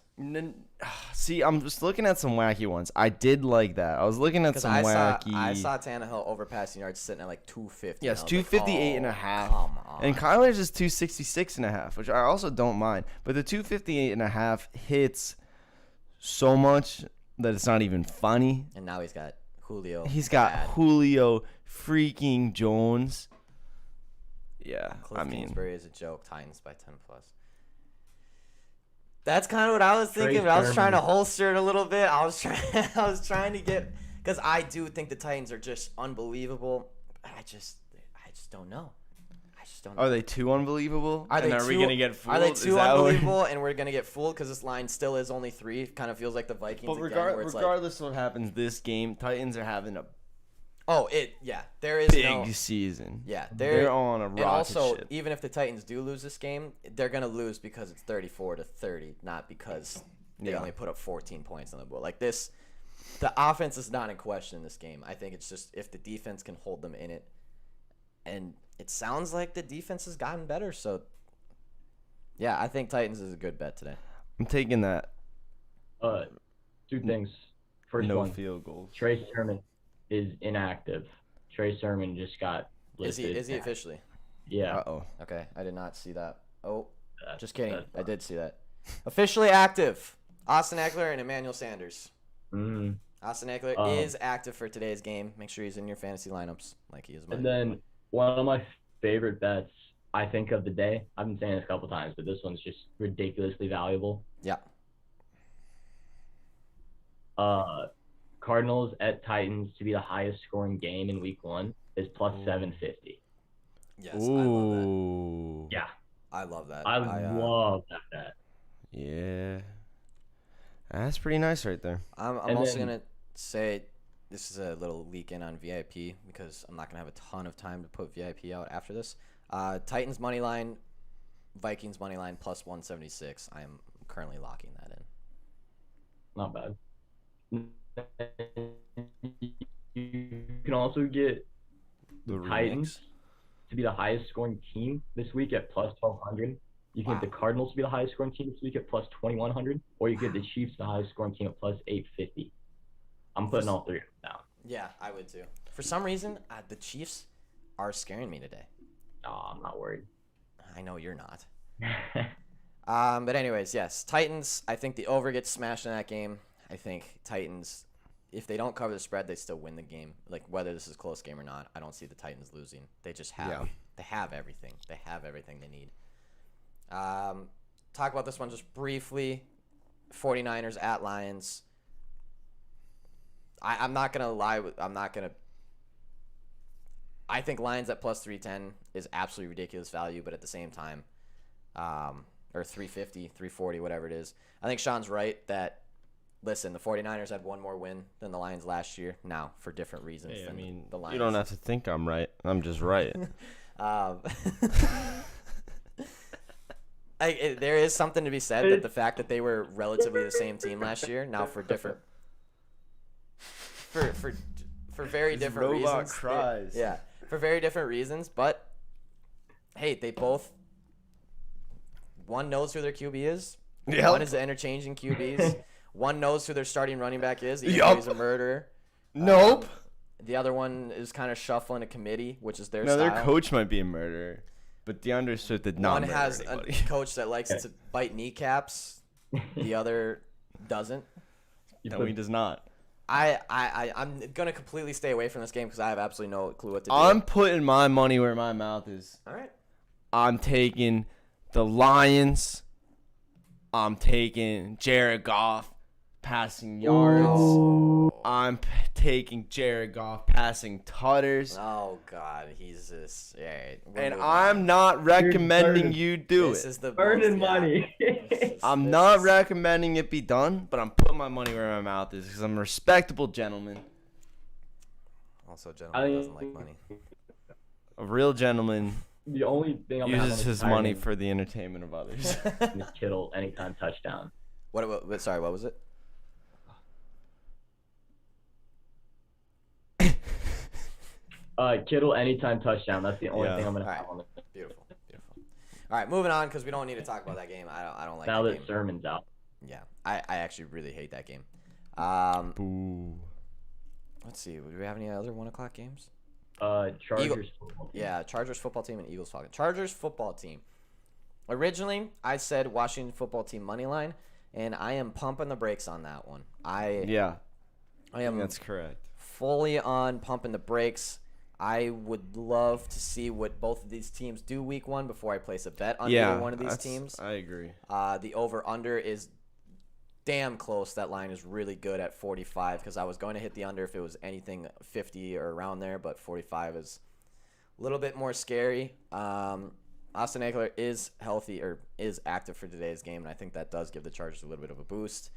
See, I'm just looking at some wacky ones. I did like that. I was looking at some wacky. I saw Tannehill over passing yards sitting at like 250. Yes, and I was 258.5. Like, come on. And Kyler's is 266.5, which I also don't mind. But the 258.5 hits so much that it's not even funny. And now he's got Julio. He's got Julio freaking Jones. Yeah, Cliff Kingsbury is a joke. Titans by 10+. That's kind of what I was thinking. But I was trying to holster it a little bit. I was trying to get, because I do think the Titans are just unbelievable. I just don't know. Are they too unbelievable? Are we gonna get fooled? Are they too unbelievable? And we're gonna get fooled because this line still is only 3. It kind of feels like the Vikings. But regardless of what happens this game, Titans are having a there is big season. Yeah, they're on a rocket and also, ship. even if the Titans do lose this game, they're gonna lose because it's 34-30, not because they only put up 14 points on the board. Like this, the offense is not in question in this game. I think it's just if the defense can hold them in it, and it sounds like the defense has gotten better. So, yeah, I think Titans is a good bet today. I'm taking that. Two things. First no one, field goals. Trey Sermon is inactive. Trey Sermon just got listed. Is he officially? Yeah. Uh-oh. Okay, I did not see that. Oh, just kidding. I did see that. Officially active. Austin Eckler and Emmanuel Sanders. Mm-hmm. Austin Eckler is active for today's game. Make sure he's in your fantasy lineups like he is mine. And then one of my favorite bets, I think, of the day. I've been saying this a couple times, but this one's just ridiculously valuable. Yeah. Cardinals at Titans to be the highest scoring game in Week 1 is plus 750. Yes, Ooh. Yeah, I love that. I love that bet. Yeah. That's pretty nice right there. I'm And also then- going to say this is a little leak in on VIP because I'm not going to have a ton of time to put VIP out after this. Titans money line, Vikings money line plus 176. I am currently locking that in. Not bad. You can also get The Titans to be the highest scoring team this week at plus 1,200. You can get the Cardinals to be the highest scoring team this week at plus 2,100, or you get the Chiefs the highest scoring team at plus 850. I'm putting all three down. Yeah, I would too. For some reason, the Chiefs are scaring me today. Oh, I'm not worried. I know you're not. But anyways, yes, Titans. I think the over gets smashed in that game. I think Titans, if they don't cover the spread, they still win the game. Like whether this is a close game or not, I don't see the Titans losing. They just have they have everything. They have everything they need. Talk about this one just briefly. 49ers at Lions. I'm not gonna lie. I think Lions at plus 310 is absolutely ridiculous value, but at the same time, or 350, 340, whatever it is. I think Sean's right that, listen, the 49ers had one more win than the Lions last year. Now, for different reasons Hey, I than mean, the Lions. you don't have to think I'm right. I'm just right. There is something to be said that the fact that they were relatively the same team last year, now for different, for very different robot reasons. cries. Yeah, for very different reasons. But hey, they both. One knows who their QB is. Yep. One is interchanging QBs. One knows who their starting running back is, even Yup. though he's a murderer. Nope. The other one is kind of shuffling a committee, which is their No, style. their coach might be a murderer, but DeAndre Swift did not One murder has anybody. a coach that likes to bite kneecaps. The other doesn't. No, he does not. I'm gonna completely stay away from this game because I have absolutely no clue what to do. I'm putting my money where my mouth is. All right. I'm taking the Lions. I'm taking Jared Goff passing yards. I'm taking Jared Goff passing tutters. Oh God, he's just. All right, And I'm not recommending you do This it. is the Earning most, yeah. money. I'm not recommending it be done, but I'm putting my money where my mouth is because I'm a respectable gentleman. Also, gentleman doesn't like money. A real gentleman The only thing I'm gonna have uses on his the money Titans for the entertainment of others. is Kittle anytime touchdown. What? Sorry, what was it? Kittle anytime touchdown. That's the only Yeah. thing I'm gonna All have right. on the Beautiful, beautiful. All right, moving on because we don't need to talk about that game. I don't like now that that game. Sermon's out. Yeah, I actually really hate that game. Boo. Let's see. Do we have any other 1:00 games? Chargers football team. Yeah, Chargers football team and Eagles Falcons. Chargers football team. Originally, I said Washington football team money line, and I am pumping the brakes on that one. I Yeah, am that's correct. fully on pumping the brakes. I would love to see what both of these teams do week 1 before I place a bet on either one of these teams. I agree. The over-under is damn close. That line is really good at 45 because I was going to hit the under if it was anything 50 or around there, but 45 is a little bit more scary. Austin Eckler is healthy or is active for today's game, and I think that does give the Chargers a little bit of a boost.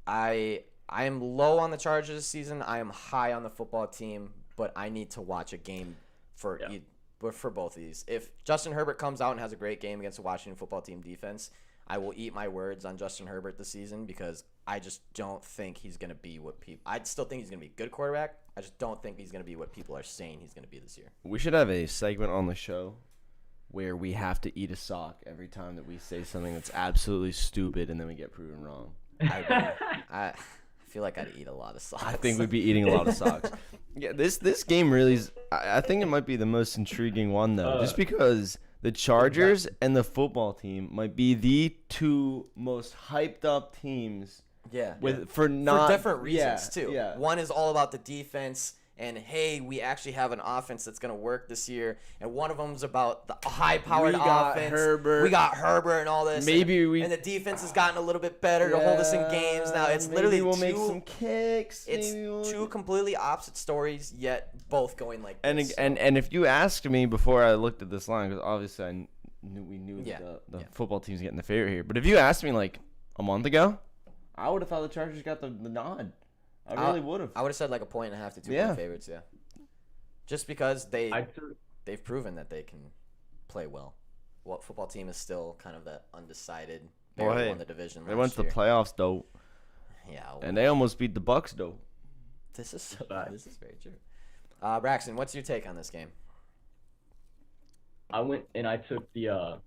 I am low on the Chargers this season. I am high on the football team, but I need to watch a game for both of these. If Justin Herbert comes out and has a great game against the Washington football team defense, I will eat my words on Justin Herbert this season because I just don't think he's going to be what people – I still think he's going to be a good quarterback. I just don't think he's going to be what people are saying he's going to be this year. We should have a segment on the show where we have to eat a sock every time that we say something that's absolutely stupid and then we get proven wrong. I feel like I'd eat a lot of socks. I think we'd be eating a lot of socks. Yeah, this game really is. I think it might be the most intriguing one though, just because the Chargers and the football team might be the two most hyped up teams Yeah. For different reasons yeah, too. Yeah. One is all about the defense and hey, we actually have an offense that's going to work this year. And one of them's about the high-powered We got offense. Herbert. We got Herbert and all this. And the defense has gotten a little bit better to hold us in games now. It's literally we'll make some kicks. It's two completely opposite stories, yet both going like this. And if you asked me before I looked at this line, because obviously we knew that the football team's getting the favorite here. But if you asked me like a month ago, I would have thought the Chargers got the nod. I really would have. I would have said like 1.5 to 2 point favorites, yeah. Just because they've proven that they can play well. What football team is still kind of that undecided? They won the division. They went to the playoffs though. Yeah. Well, and they almost beat the Bucks though. This is very true. Braxton, what's your take on this game? I went and I took the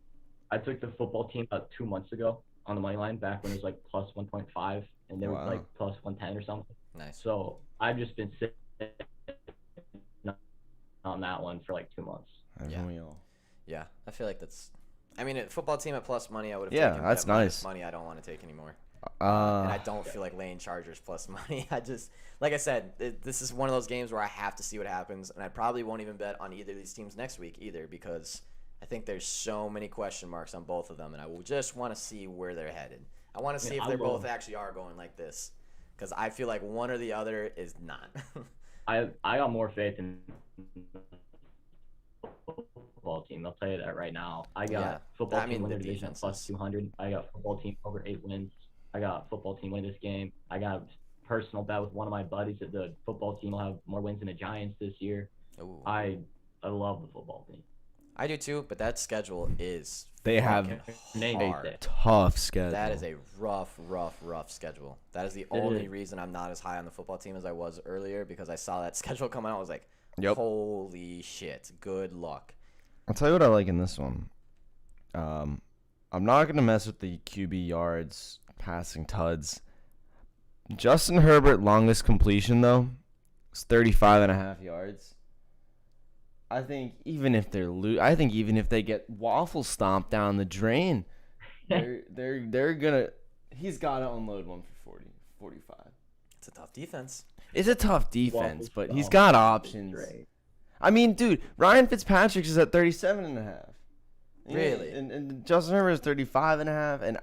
football team about 2 months ago on the money line back when it was like plus 1.5 and they were like plus 110 or something. Nice. So I've just been sitting on that one for like 2 months. Yeah, I feel like that's. I mean, a football team at plus money, I would have. Yeah, taken, that's nice. Money, I don't want to take anymore. And I don't feel like laying Chargers plus money. I just, like I said, this is one of those games where I have to see what happens, and I probably won't even bet on either of these teams next week either because I think there's so many question marks on both of them, and I will just want to see where they're headed. I want to see if they both actually are going like this, because I feel like one or the other is not. I got more faith in football team. I'll tell you that right now. I got football team win their division plus 200. I got football team over 8 wins. I got football team win this game. I got a personal bet with one of my buddies that the football team will have more wins than the Giants this year. Ooh. I love the football team. I do too, but that schedule is they have hard. A tough schedule. That is a rough schedule. That is the only reason I'm not as high on the football team as I was earlier because I saw that schedule come out. I was like, holy shit, good luck. I'll tell you what I like in this one. I'm not going to mess with the QB yards, passing tuds. Justin Herbert, longest completion, though, is 35.5 yards. I think even if they get waffle stomped down the drain, they're gonna. He's got to unload one for 40, 45. It's a tough defense. It's a tough defense, but he's got options. I mean, dude, Ryan Fitzpatrick is at 37.5. Really? And Justin Herbert is 35.5, and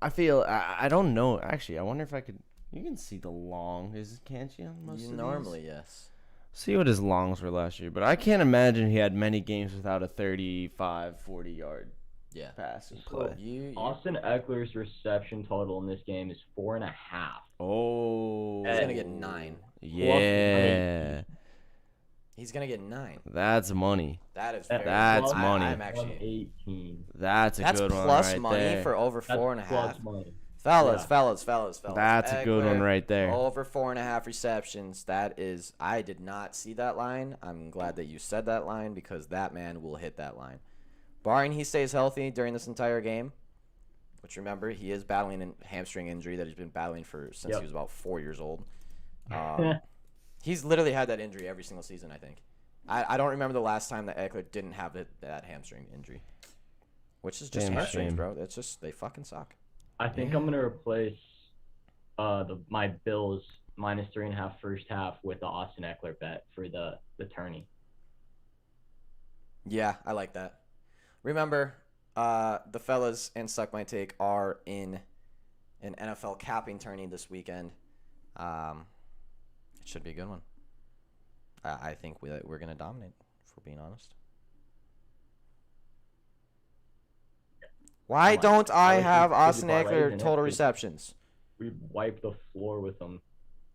I feel I don't know. Actually, I wonder if I could. You can see the long. Can't you? On most of normally, these? yes. See what his longs were last year, but I can't imagine he had many games without a 35, 40-yard passing play. Austin Eckler's reception total in this game is 4.5. Oh. He's going to get 9. Yeah. He's going to get 9. That's money. That's money. I'm actually 18. That's a good one plus right money there. for over 4.5. Plus money. Fellas. That's a good one right there. Over 4.5 receptions. That is, I did not see that line. I'm glad that you said that line because that man will hit that line. Barring he stays healthy during this entire game, which remember, he is battling a hamstring injury that he's been battling since he was about 4 years old. He's literally had that injury every single season, I think. I don't remember the last time that Eckler didn't have that hamstring injury. Which is just hamstrings, bro. It's just, they fucking suck. I think I'm gonna replace my Bills minus 3.5 first half with the Austin Eckler bet for the tourney. Yeah, I like that. Remember, the fellas and Suck My Take are in an NFL capping tourney this weekend. It should be a good one. I think we're gonna dominate, if we're being honest. Why don't I have Austin Eckler total receptions? We wipe the floor with them.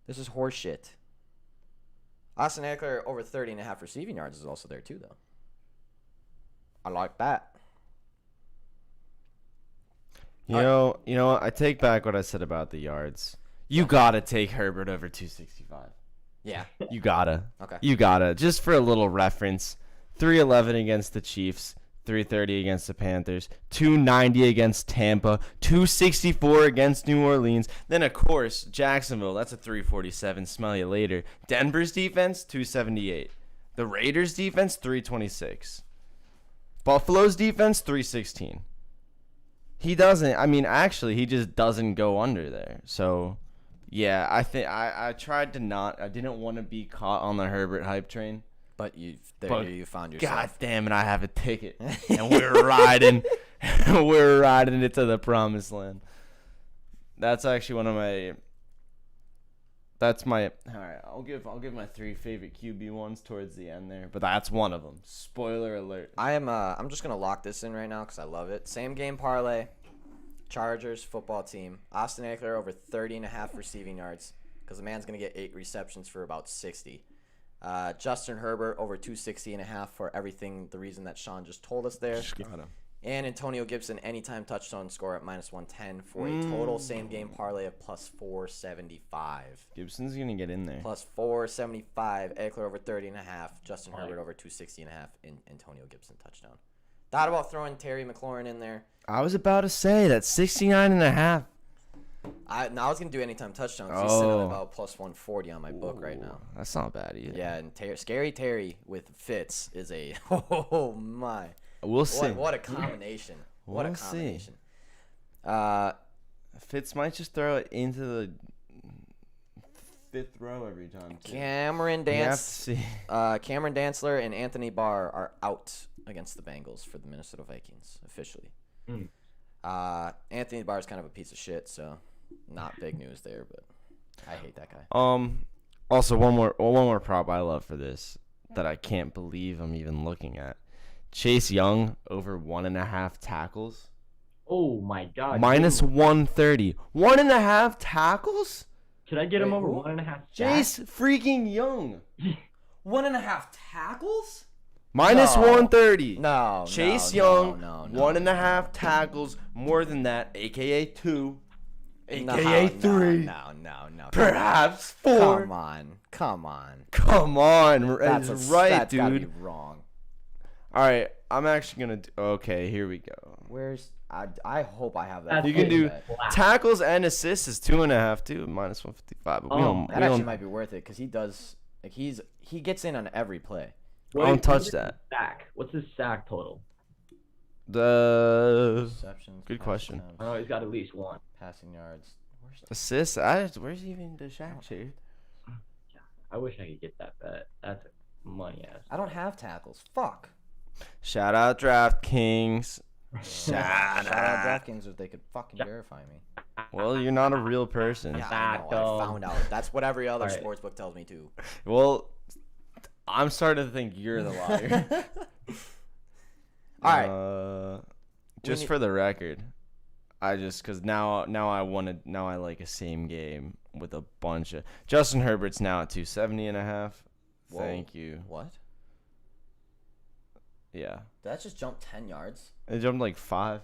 This is horseshit. Austin Eckler over 30.5 receiving yards is also there too, though. I like that. You know what? I take back what I said about the yards. You gotta take Herbert over 265. Yeah. You gotta. Okay. You gotta. Just for a little reference, 311 against the Chiefs. 330 against the Panthers, 290 against Tampa, 264 against New Orleans. Then, of course, Jacksonville, that's a 347. Smell you later. Denver's defense, 278. The Raiders' defense, 326. Buffalo's defense, 316. He doesn't. I mean, actually, he just doesn't go under there. So, yeah, I think I tried to not. I didn't want to be caught on the Herbert hype train. But you found yourself. God damn it! I have a ticket, and we're riding. We're riding it to the promised land. That's actually one of my. That's my. All right, I'll give my 3 favorite QB ones towards the end there, but that's one of them. Spoiler alert. I'm just gonna lock this in right now because I love it. Same game parlay. Chargers football team. Austin Eckler over 30.5 receiving yards because the man's gonna get 8 receptions for about 60. Justin Herbert over 260.5 for everything. The reason that Sean just told us there. Got him. And Antonio Gibson anytime touchdown score at -110 for a total same game parlay of +475. Gibson's gonna get in there. +475. Eckler over 30.5. Justin Herbert over 260.5. And Antonio Gibson touchdown. Thought about throwing Terry McLaurin in there. I was about to say that 69.5. I was gonna do anytime touchdowns. He's sitting at about +140 on my book right now. That's not bad either. Yeah, and Scary Terry with Fitz is a oh my. We'll see. What a combination. What a We'll combination. Fitz might just throw it into the 5th row every time. Too. Cameron We have to see. Cameron Dantzler and Anthony Barr are out against the Bengals for the Minnesota Vikings officially. Anthony Barr is kind of a piece of shit, so not big news there, but I hate that guy. Also one more prop I love for this that I can't believe I'm even looking at. Chase Young over 1.5 tackles. Oh my God. -130. 1.5 tackles? Should I get him Wait, over who? 1.5? Chase freaking Young. 1.5 tackles? -130. No. Chase no, Young, no, 1.5 tackles, more than that, aka 2, No, aka 3, No. perhaps 4. Come on. Come on, That's right, gotta be dude. wrong. All right, I'm actually gonna. Okay, here we go. Where's I hope I have that. You can do Wow. tackles and assists is 2.5 too, -155. But That actually might be worth it because he does. Like he gets in on every play. don't touch that. Sack. What's his sack total? The Receptions. Good pass question. attempts, I know he's got at least one. Passing yards. assists. Where's even the Shaq shade? I wish I could get that bet. That's money ass. I don't have tackles. Fuck. Shout out DraftKings. Shout out DraftKings if they could fucking verify me. Well, you're not a real person. Yeah, I know. I found out. That's what every other Alright. sportsbook tells me too. Well, I'm starting to think you're the liar. All right. Just need- for the record, because now I like a same game with a bunch of Justin Herbert's now at 270.5. Whoa. Thank you. What? Yeah, Did that just jump 10 yards? it jumped like 5.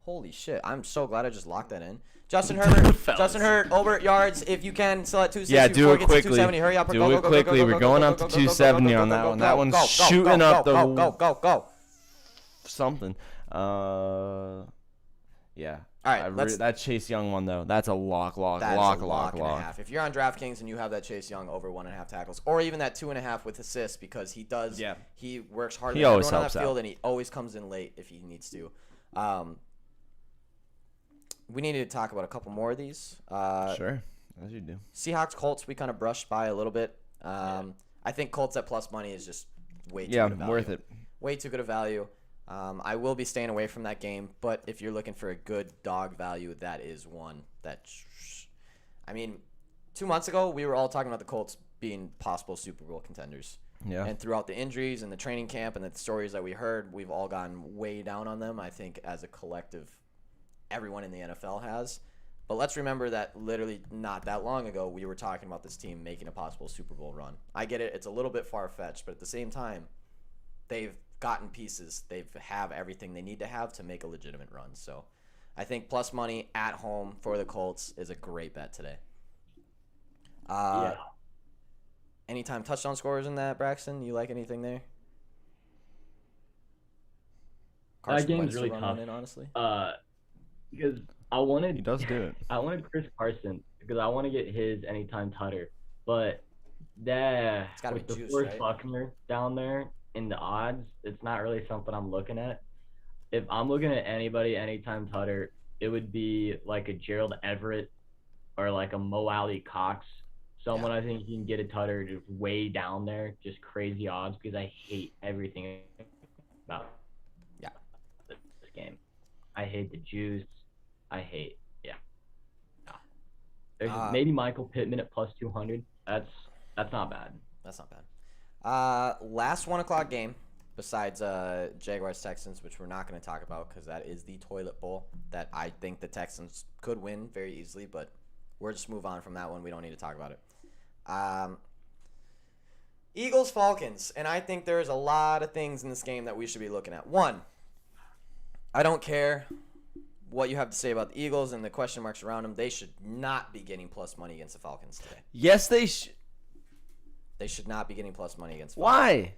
Holy shit. I'm so glad I just locked that in. Justin Herbert. Justin Herbert over yards if you can. Still at 260. Yeah, do before it gets to quickly. 270. Hurry up. Do Go, it go, go, quickly. go, We're go, going go, up go, to go, go, 270 go, on go, that go, one. go, That go, one's go, shooting go, up the go. something. Yeah. All right, that Chase Young one though. That's a lock. That is a lock and a half. If you're on DraftKings and you have that Chase Young over 1.5 tackles, or even that 2.5 with assists, because he does. Yeah. He works harder He than always everyone on helps that field, out. and he always comes in late if he needs to. We need to talk about a couple more of these. Sure, as you do. Seahawks Colts we kind of brushed by a little bit. I think Colts at plus money is just way too good a value. Worth it. Way too good a value. I will be staying away from that game, but if you're looking for a good dog value, that is one that. I mean, 2 months ago we were all talking about the Colts being possible Super Bowl contenders. Yeah. And throughout the injuries and the training camp and the stories that we heard, we've all gone way down on them. I think as a collective, everyone in the NFL has. But let's remember that literally not that long ago, we were talking about this team making a possible Super Bowl run. I get it. It's a little bit far-fetched, but at the same time, they've gotten pieces. They have everything they need to have to make a legitimate run. So I think plus money at home for the Colts is a great bet today. Yeah. Anytime touchdown scorers in that, Braxton? You like anything there? That game's Wentz to really run tough. one in, honestly. Because He does do it. I wanted Chris Carson because I want to get his anytime tutter, but that It's gotta with be the juice, Forrest right? Buckner down there in the odds, it's not really something I'm looking at. if I'm looking at anybody anytime tutter, it would be like a Gerald Everett or like a Mo Alley Cox. Someone I think you can get a tutter just way down there, just crazy odds, because I hate everything about this game. I hate the juice. There's maybe Michael Pittman at plus 200. That's not bad. That's not bad. Last 1 o'clock game, besides Jaguars Texans, which we're not going to talk about because that is the toilet bowl that I think the Texans could win very easily, but we'll just move on from that one. We don't need to talk about it. Eagles Falcons, and I think there's a lot of things in this game that we should be looking at. One, I don't care what you have to say about the Eagles and the question marks around them. They should not be getting plus money against the Falcons today. Yes, they should. They should not be getting plus money against the Falcons. Falcons. Why?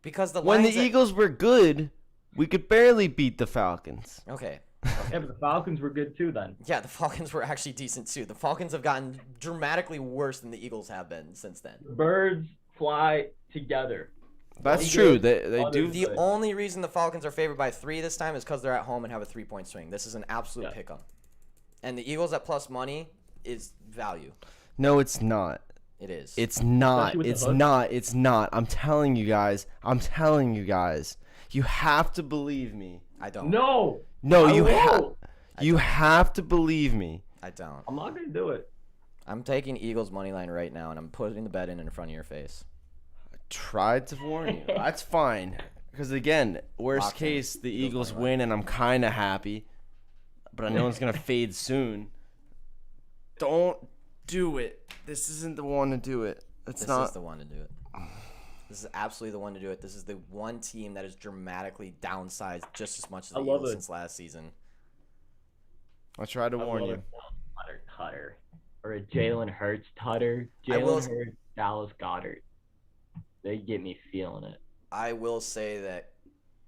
Because when the Eagles were good, we could barely beat the Falcons. Okay. Yeah, but the Falcons were good too then. Yeah, the Falcons were actually decent too. The Falcons have gotten dramatically worse than the Eagles have been since then. Birds fly together. That's true. They do. The only reason the Falcons are favored by 3 this time is because they're at home and have a 3-point swing. This is an absolute pick 'em. And the Eagles at plus money is value. No, it's not. It is. It's not. It's not. It's not. I'm telling you guys. You have to believe me. I don't. No, you have to believe me. I don't. I'm not gonna do it. I'm taking Eagles money line right now, and I'm putting the bet in front of your face. Tried to warn you. That's fine. Because again, worst case, the Eagles win, and I'm kind of happy. But I know it's gonna fade soon. Don't do it. This isn't the one to do it. This is the one to do it. This is absolutely the one to do it. This is the one team that is dramatically downsized just as much as the Eagles since last season. I tried to warn you. Tutter. Or a Jalen Hurts tutter. Jalen Hurts, Dallas Goedert. They get me feeling it. I will say that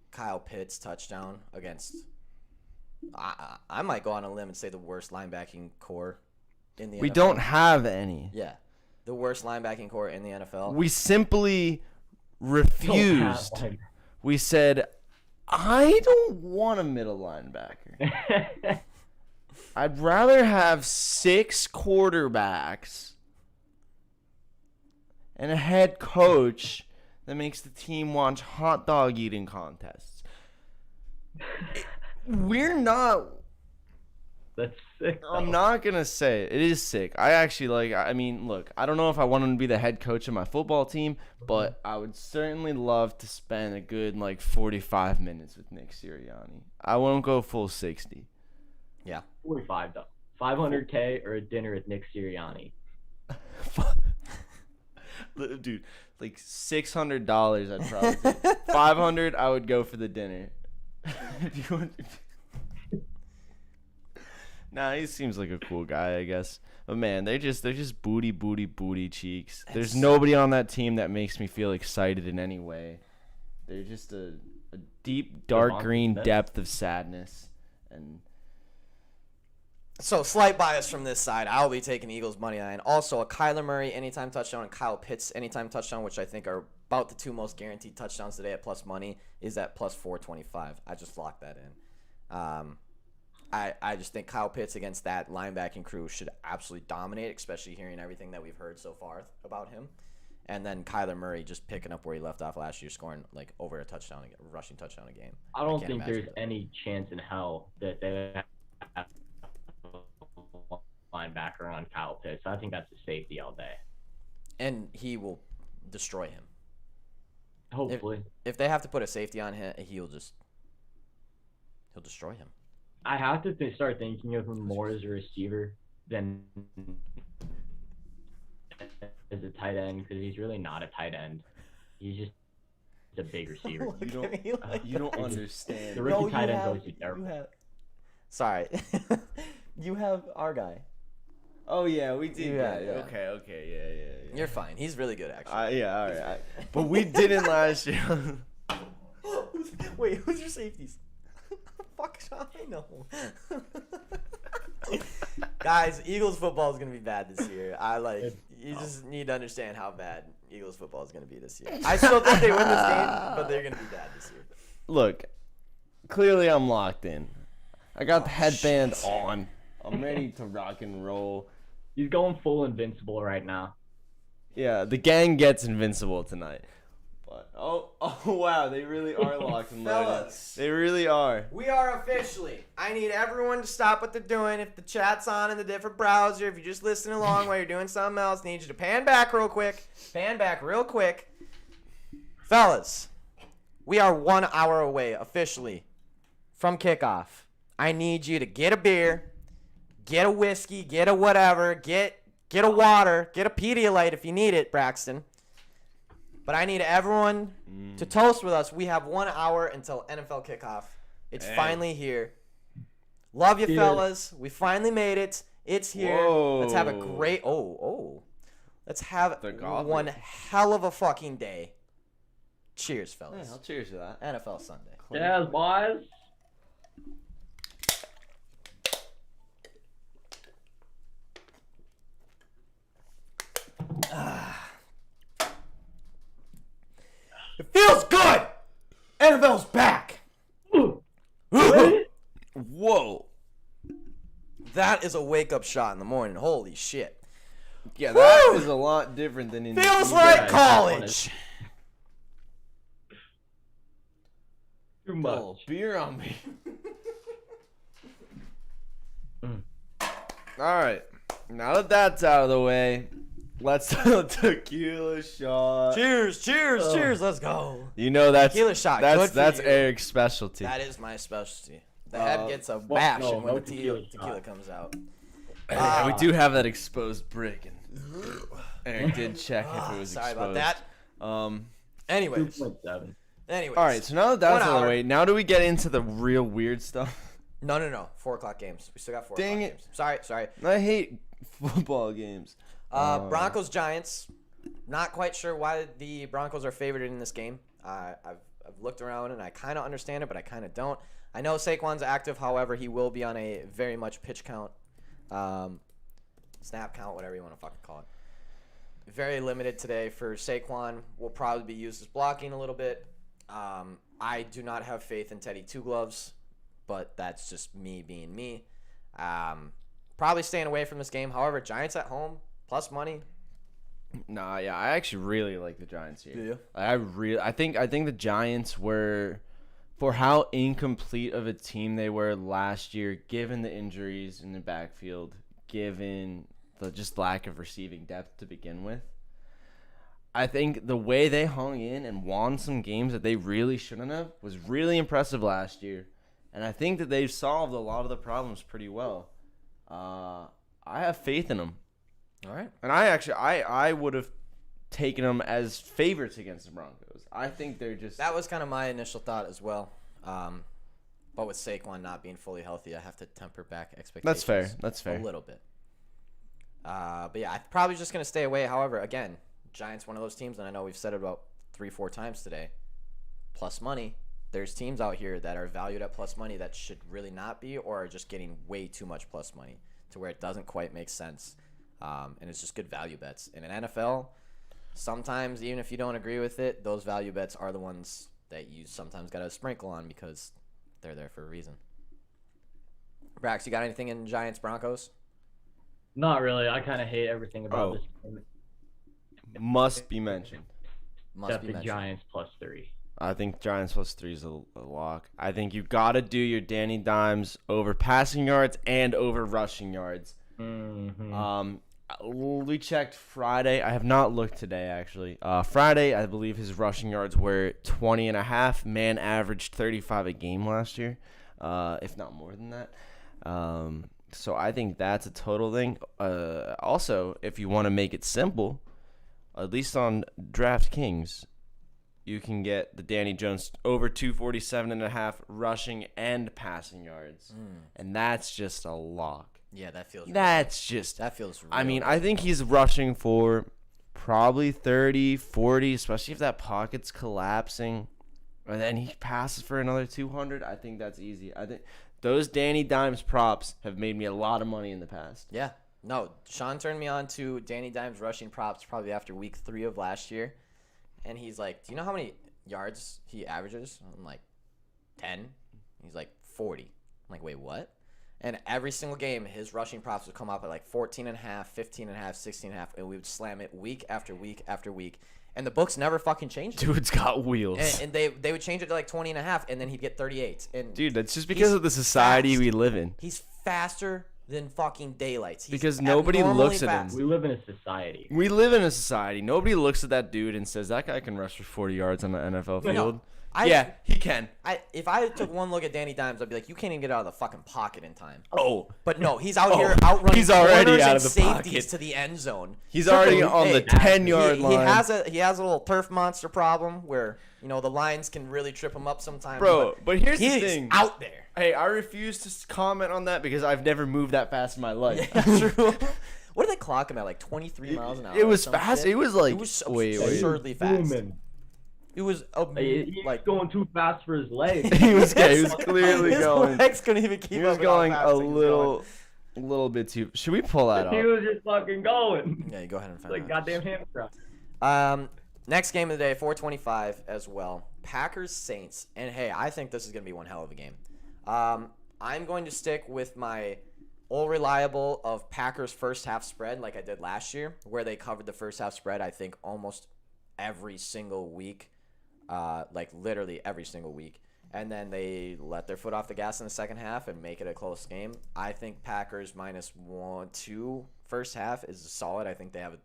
Kyle Pitts touchdown against I might go on a limb and say the worst linebacking core in the NFL. We don't have any. Yeah. The worst linebacking core in the NFL. We simply refused. We said, I don't want a middle linebacker. I'd rather have 6 quarterbacks and a head coach that makes the team watch hot dog eating contests. We're not. That's sick. I'm not going to say it. It is sick. I actually look, I don't know if I want him to be the head coach of my football team, but I would certainly love to spend a good 45 minutes with Nick Sirianni. I won't go full 60. Yeah. 45 though. $500K or a dinner with Nick Sirianni. Dude, $600 I'd probably take. $500 I would go for the dinner. Nah, he seems like a cool guy, I guess. But man, they're just booty cheeks. There's nobody on that team that makes me feel excited in any way. They're just a deep dark green depth of sadness. And so slight bias from this side. I'll be taking Eagles money line. Also a Kyler Murray anytime touchdown and Kyle Pitts anytime touchdown, which I think are about the 2 most guaranteed touchdowns today at plus money, is at plus 425. I just locked that in. I just think Kyle Pitts against that linebacking crew should absolutely dominate, especially hearing everything that we've heard so far about him. And then Kyler Murray just picking up where he left off last year, scoring over a touchdown, a rushing touchdown a game. I don't think there's any chance in hell that they have a linebacker on Kyle Pitts. I think that's a safety all day. And he will destroy him. Hopefully. If they have to put a safety on him, he'll destroy him. I have to start thinking of him more as a receiver than as a tight end, because he's really not a tight end. He's just a big receiver. You don't understand. The rookie tight end goes to Derek. Sorry. You have our guy. Oh yeah, we did. Yeah. Okay, yeah. You're fine. He's really good, actually. Yeah, all right. But we didn't last year. Wait, who's your safeties? Fuck, I know. Guys, Eagles football is gonna be bad this year. You just need to understand how bad Eagles football is gonna be this year. I still think they win this game, but they're gonna be bad this year. Look, clearly I'm locked in. I got the headband on. I'm ready to rock and roll. He's going full invincible right now. Yeah, the gang gets invincible tonight. But oh wow, they really are locked and loaded. Fellas. They really are. We are officially. I need everyone to stop what they're doing. If the chat's on in the different browser, if you're just listening along while you're doing something else, I need you to pan back real quick. Pan back real quick. Fellas, we are 1 hour away officially from kickoff. I need you to get a beer, get a whiskey, get a whatever, get a water, get a Pedialyte if you need it, Braxton. But I need everyone to toast with us. We have 1 hour until NFL kickoff. It's finally here. Love you, fellas. We finally made it. It's here. Whoa. Let's have a great Let's have one hell of a fucking day. Cheers, fellas. Yeah, I'll cheers to that. NFL Sunday. Yes, boys. It feels good. NFL's back. Whoa. That is a wake-up shot in the morning. Holy shit. Yeah, that is a lot different than in Feels like guys college. Too much. Oh, beer on me. All right. Now that that's out of the way, let's do a tequila shot. Cheers, cheers, cheers. Let's go. You know that's Tequila shot, That's good for that's you. Eric's specialty. That is my specialty. The head gets a bash no, when no the tequila tequila comes out. Yeah, we do have that exposed brick, and Eric did check if it was Sorry exposed. about that. Anyways. 2.7. Anyways. All right, so now that that's 1 out of the hour. way, now do we get into the real weird stuff? No. 4 o'clock games. We still got 4 Dang o'clock it. games. Sorry. I hate football games. Broncos Giants. Not quite sure why the Broncos are favored in this game. I've looked around and I kind of understand it, but I kind of don't. I know Saquon's active, however, he will be on a very much pitch count, snap count, whatever you want to fucking call it. Very limited today for Saquon. Will probably be used as blocking a little bit. I do not have faith in Teddy Two Gloves, but that's just me being me. Probably staying away from this game. However, Giants at home, plus money. Nah, yeah, I actually really like the Giants here. Do you? I think the Giants were, for how incomplete of a team they were last year, given the injuries in the backfield, given the just lack of receiving depth to begin with. I think the way they hung in and won some games that they really shouldn't have was really impressive last year. And I think that they've solved a lot of the problems pretty well. I have faith in them. All right. And I would have taken them as favorites against the Broncos. I think they're just... That was kind of my initial thought as well. But with Saquon not being fully healthy, I have to temper back expectations. That's fair. A little bit. But yeah, I'm probably just going to stay away. However, again, Giants, one of those teams, and I know we've said it about 3-4 times today, plus money. There's teams out here that are valued at plus money that should really not be, or are just getting way too much plus money to where it doesn't quite make sense. And it's just good value bets. In an NFL, sometimes, even if you don't agree with it, those value bets are the ones that you sometimes got to sprinkle on because they're there for a reason. Brax, you got anything in Giants Broncos? Not really. I kind of hate everything about this game. Must be mentioned. Except the Giants +3. I think Giants +3 is a lock. I think you got to do your Danny Dimes over passing yards and over rushing yards. Mm-hmm. We checked Friday. I have not looked today, actually. Friday, I believe his rushing yards were 20.5. Man averaged 35 a game last year, if not more than that. So I think that's a total thing. Also, if you want to make it simple, at least on DraftKings, you can get the Danny Jones over 247.5 rushing and passing yards. And that's just a lock. Yeah, that feels That feels real. I mean, I think he's rushing for probably 30, 40, especially if that pocket's collapsing. And then he passes for another 200. I think that's easy. I think those Danny Dimes props have made me a lot of money in the past. Yeah. No, Sean turned me on to Danny Dimes rushing props probably after week 3 of last year. And he's like, do you know how many yards he averages? I'm like, 10. He's like 40. I'm like, wait, what? And every single game, his rushing props would come up at like 14.5, 15.5, 16.5, and we would slam it week after week after week. And the books never fucking changed it. Dude's got wheels. And they would change it to like 20.5, and then he'd get 38. And Dude, that's just because of the society we live in. He's faster than fucking daylights. He's Because nobody abnormally looks at him. fast. We live in a society. We live in a society. Nobody looks at that dude and says, that guy can rush for 40 yards on an NFL field. Yeah, he can. If I took one look at Danny Dimes, I'd be like, you can't even get out of the fucking pocket in time. Oh. But no, he's out here outrunning He's already corners out and of the safeties pocket. to the end zone. He's already on the 10-yard He line. he has a little turf monster problem where, you know, the lines can really trip him up sometimes. Bro, but here's the he's thing. out there. Hey, I refuse to comment on that because I've never moved that fast in my life. Yeah, true. What did they clock him at? Like 23 miles an hour? It was or some fast. shit? It was like, It was wait. absurdly fast. Booming. It was He's like going too fast for his legs. he was clearly his going. legs couldn't even keep He was up with how going fast a he was little bit too. Should we pull that He up? was just fucking going. going. Yeah, you go ahead and find Like out. goddamn hamster. Next game of the day, 425 as well. Packers Saints, and hey, I think this is gonna be one hell of a game. I'm going to stick with my all reliable of Packers first half spread, like I did last year, where they covered the first half spread. I think almost every single week, like literally every single week, and then they let their foot off the gas in the second half and make it a close game. I think Packers -1-2 first half is solid. I think they have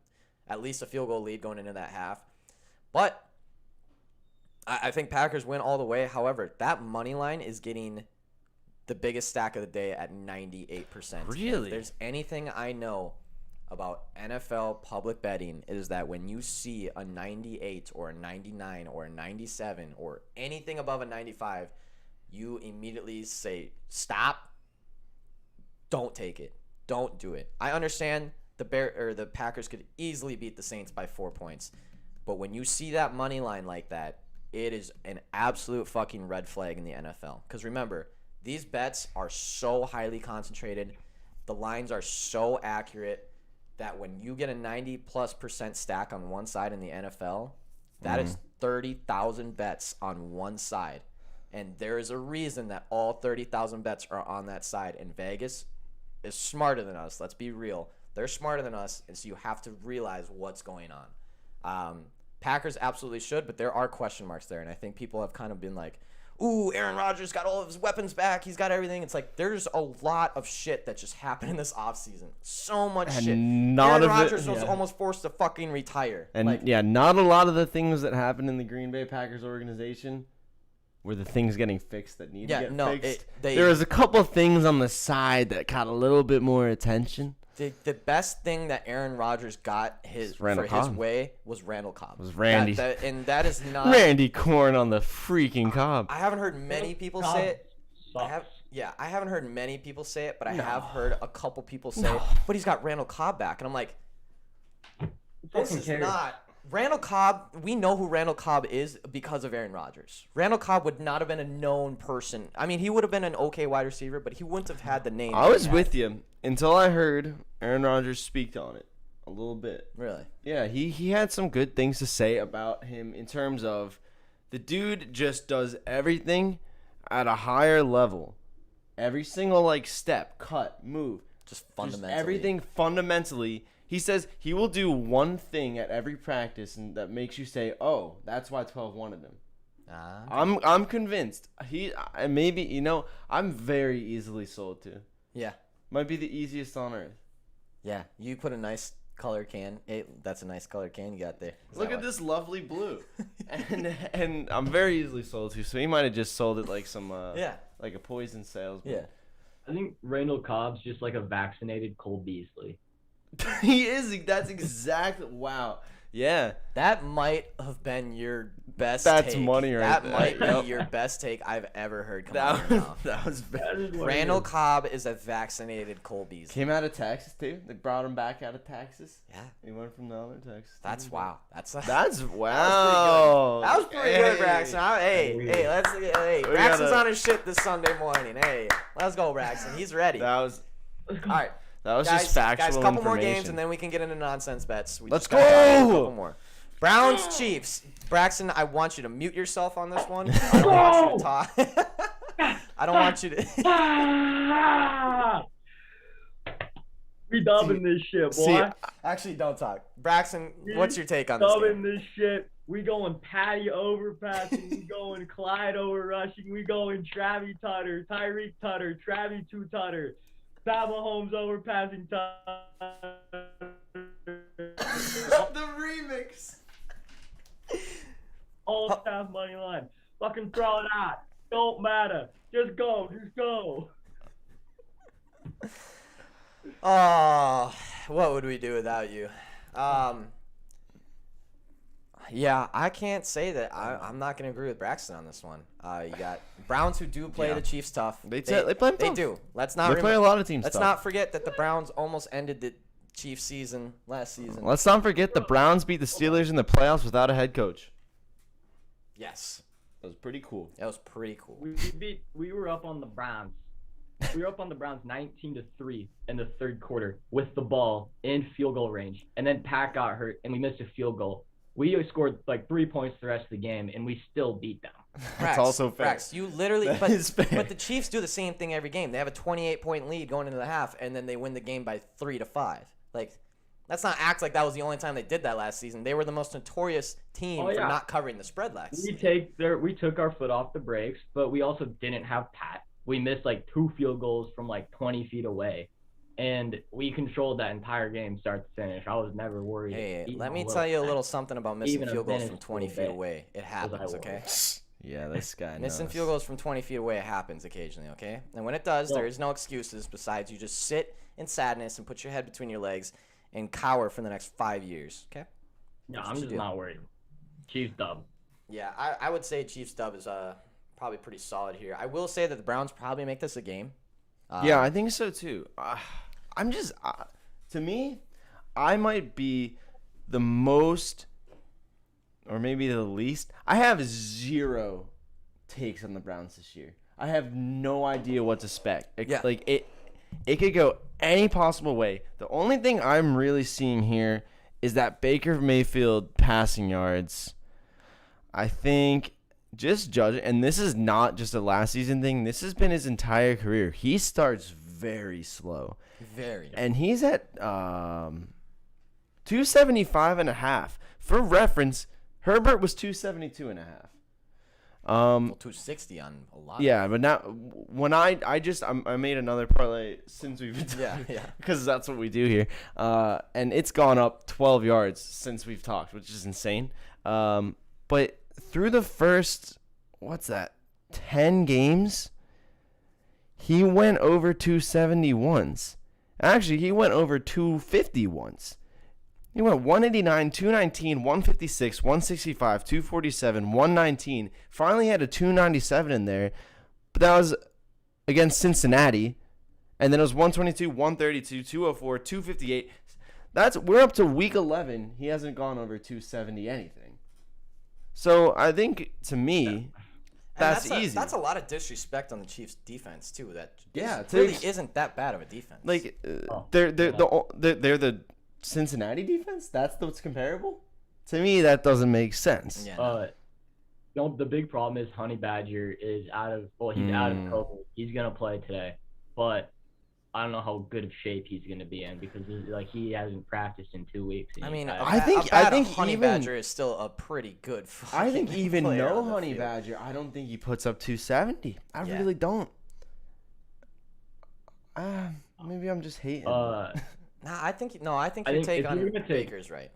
at least a field goal lead going into that half. But I think Packers win all the way. However, that money line is getting the biggest stack of the day at 98%. Really? If there's anything I know about NFL public betting, it is that when you see a 98 or a 99 or a 97 or anything above a 95, you immediately say, stop. Don't take it. Don't do it. I understand the Packers could easily beat the Saints by 4 points. But when you see that money line like that, it is an absolute fucking red flag in the NFL. Because remember, these bets are so highly concentrated. The lines are so accurate that when you get a 90+% stack on one side in the NFL, that is 30,000 bets on one side. And there is a reason that all 30,000 bets are on that side. And Vegas is smarter than us. Let's be real. They're smarter than us, and so you have to realize what's going on. Packers absolutely should, but there are question marks there, and I think people have kind of been like, ooh, Aaron Rodgers got all of his weapons back. He's got everything. It's like there's a lot of shit that just happened in this offseason. So much And shit. none Aaron of it- Rodgers was yeah. almost forced to fucking retire. And like, yeah, not a lot of the things that happened in the Green Bay Packers organization were the things getting fixed that need to get fixed. There was a couple of things on the side that got a little bit more attention. The best thing that Aaron Rodgers got Randall his Cobb. way was Randall Cobb. Was Randy. And that is not. Randy Korn on the freaking Cobb. I haven't heard many people say it. I haven't heard many people say it, but I have heard a couple people say it. But he's got Randall Cobb back, and I'm like, this is not Randall Cobb. We know who Randall Cobb is because of Aaron Rodgers. Randall Cobb would not have been a known person. I mean, he would have been an okay wide receiver, but he wouldn't have had the name. I was with you until I heard Aaron Rodgers speak on it a little bit. Really? Yeah, he had some good things to say about him in terms of the dude just does everything at a higher level. Every single like step, cut, move, Just fundamentally. just everything fundamentally. He says he will do one thing at every practice and that makes you say, "Oh, that's why 12 wanted him." I'm convinced. Maybe I'm very easily sold to. Yeah. Might be the easiest on earth. Yeah. You put a nice color can. Hey, that's a nice color can you got there. Look at this lovely blue, and I'm very easily sold to. So he might have just sold it like some like a poison salesman. Yeah. I think Randall Cobb's just like a vaccinated Cole Beasley. He is. That's exactly. Wow. Yeah. That might have been your best That's take. money right That there. might Yep. be your best take I've ever heard come out of your mouth. That was bad. Randall Cobb is a vaccinated Cole Beasley. Came out of Texas too. They brought him back out of Texas. Yeah. He went from the other Texas. That's wow. That's Wow. That was pretty good, Hey. Braxton. Hey, We Braxton's gotta- on his shit this Sunday morning. Hey, let's go, Braxton. He's ready. That was All right. just factual Guys, couple more games information. and then we can get into nonsense bets. We Let's just gotta talk about a go! couple more. Browns Chiefs. Braxton, I want you to mute yourself on this one. I don't want you to talk. I don't want you to. We dubbing this shit, boy. See, Actually, don't talk. Braxton, what's your take on this Dubbing game? this shit. We going Patty overpassing. We going Clyde over rushing. We going Travis Tutter, Tyreek Tutter, Travis Two Tutter, Pat Mahomes overpassing Tutter. The remix. All staff money line. Fucking throw it out. Don't matter. Just go. Oh, what would we do without you? Yeah, I can't say that. I'm not going to agree with Braxton on this one. You got Browns who do play the Chiefs tough. They play them They tough. do. Let's not. They play a lot of teams Let's tough. not forget that the Browns almost ended the Chiefs season last season. Let's not forget the Browns beat the Steelers in the playoffs without a head coach. Yes, That was pretty cool. that was pretty cool. We were up on the Browns. We were up on the Browns 19-3 in the third quarter with the ball in field goal range, and then Pat got hurt and we missed a field goal. We scored like 3 points the rest of the game, and we still beat them. That's also fair. Brax, you literally, That but, is fair. but the Chiefs do the same thing every game. They have a 28-point lead going into the half, and then they win the game by 3-5. Like, let's not act like that was the only time they did that last season. They were the most notorious team for not covering the spread last season. We took our foot off the brakes, but we also didn't have Pat. We missed like 2 field goals from like 20 feet away, and we controlled that entire game start to finish. I was never worried. Hey, let me tell you a little something about missing Even a field goals minute from 20 feet away. away. It happens, okay? Yeah, this guy Missing knows. field goals from 20 feet away, it happens occasionally, okay? And when it does, there is no excuses besides you just sit in sadness and put your head between your legs and cower for the next 5 years, okay? No, That's I'm what just you do. not worried. Chiefs dub. Yeah, I would say Chiefs dub is probably pretty solid here. I will say that the Browns probably make this a game. Yeah, I think so too. To me, I might be the most, or maybe the least. I have 0 takes on the Browns this year. I have no idea what to expect. Yeah. Like it could go any possible way. The only thing I'm really seeing here is that Baker Mayfield passing yards. I think just judge, and this is not just a last season thing. This has been his entire career. He starts very slow. Very. And he's at 275.5. For reference, Herbert was 272.5. Well, 260 on a lot. Yeah, but now when I made another parlay since we've been Yeah, talking, yeah. because that's what we do here, and it's gone up 12 yards since we've talked, which is insane. But through the first 10 games, he went over 270 once. Actually, he went over 250 once. He went 189, 219, 156, 165, 247, 119. Finally had a 297 in there. But that was against Cincinnati. And then it was 122, 132, 204, 258. We're up to week 11. He hasn't gone over 270 anything. So I think, to me, that's easy. That's a lot of disrespect on the Chiefs' defense too. That Yeah, really isn't that bad of a defense. Like they're the Cincinnati defense. That's what's comparable. To me, that doesn't make sense. Yeah. The big problem is Honey Badger is out of COVID. He's gonna play today, but I don't know how good of shape he's gonna be in because he hasn't practiced in 2 weeks. I mean, I think Honey even Badger is still a pretty good. I think even player no on the Honey field. Badger, I don't think he puts up 270. I Yeah. really don't. Maybe I'm just hating. I think your think take if on you're gonna take- Baker's right.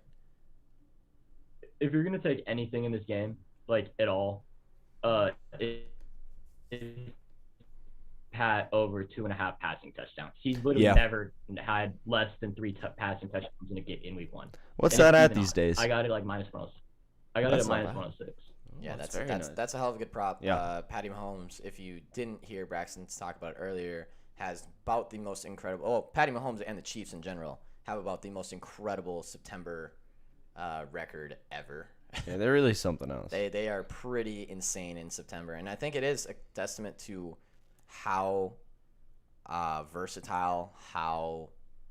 If you're gonna take anything in this game, like at all, it's Pat over 2.5 passing touchdowns. He's literally never had less than 3 passing touchdowns in week 1. What's And that it's at even these odd. days? I got it like minus 106. I got it That's at not minus bad. 106. Yeah, That's that's very nice. that's a hell of a good prop. Yeah. Patty Mahomes, if you didn't hear Braxton's talk about it earlier, has about the most incredible. Oh, Patty Mahomes and the Chiefs in general have about the most incredible September record ever. Yeah, they're really something else. They are pretty insane in September, and I think it is a testament to how versatile, how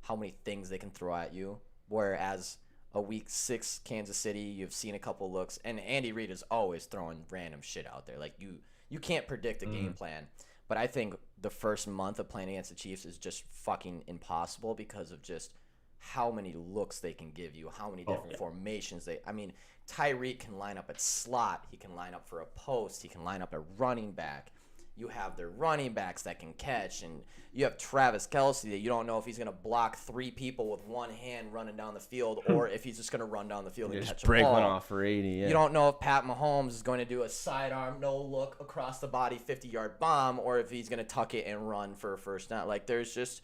many things they can throw at you. Whereas a week 6 Kansas City, you've seen a couple looks, and Andy Reid is always throwing random shit out there. Like you can't predict a game plan. But I think the first month of playing against the Chiefs is just fucking impossible because of just how many looks they can give you, how many different formations I mean, Tyreek can line up at slot. He can line up for a post. He can line up at running back. You have their running backs that can catch, and you have Travis Kelce that you don't know if he's going to block 3 people with one hand running down the field or if he's just going to run down the field and Just catch a break ball. one off for 80. Yeah. You don't know if Pat Mahomes is going to do a sidearm, no look, across the body 50-yard bomb, or if he's going to tuck it and run for a first down. Like, there's just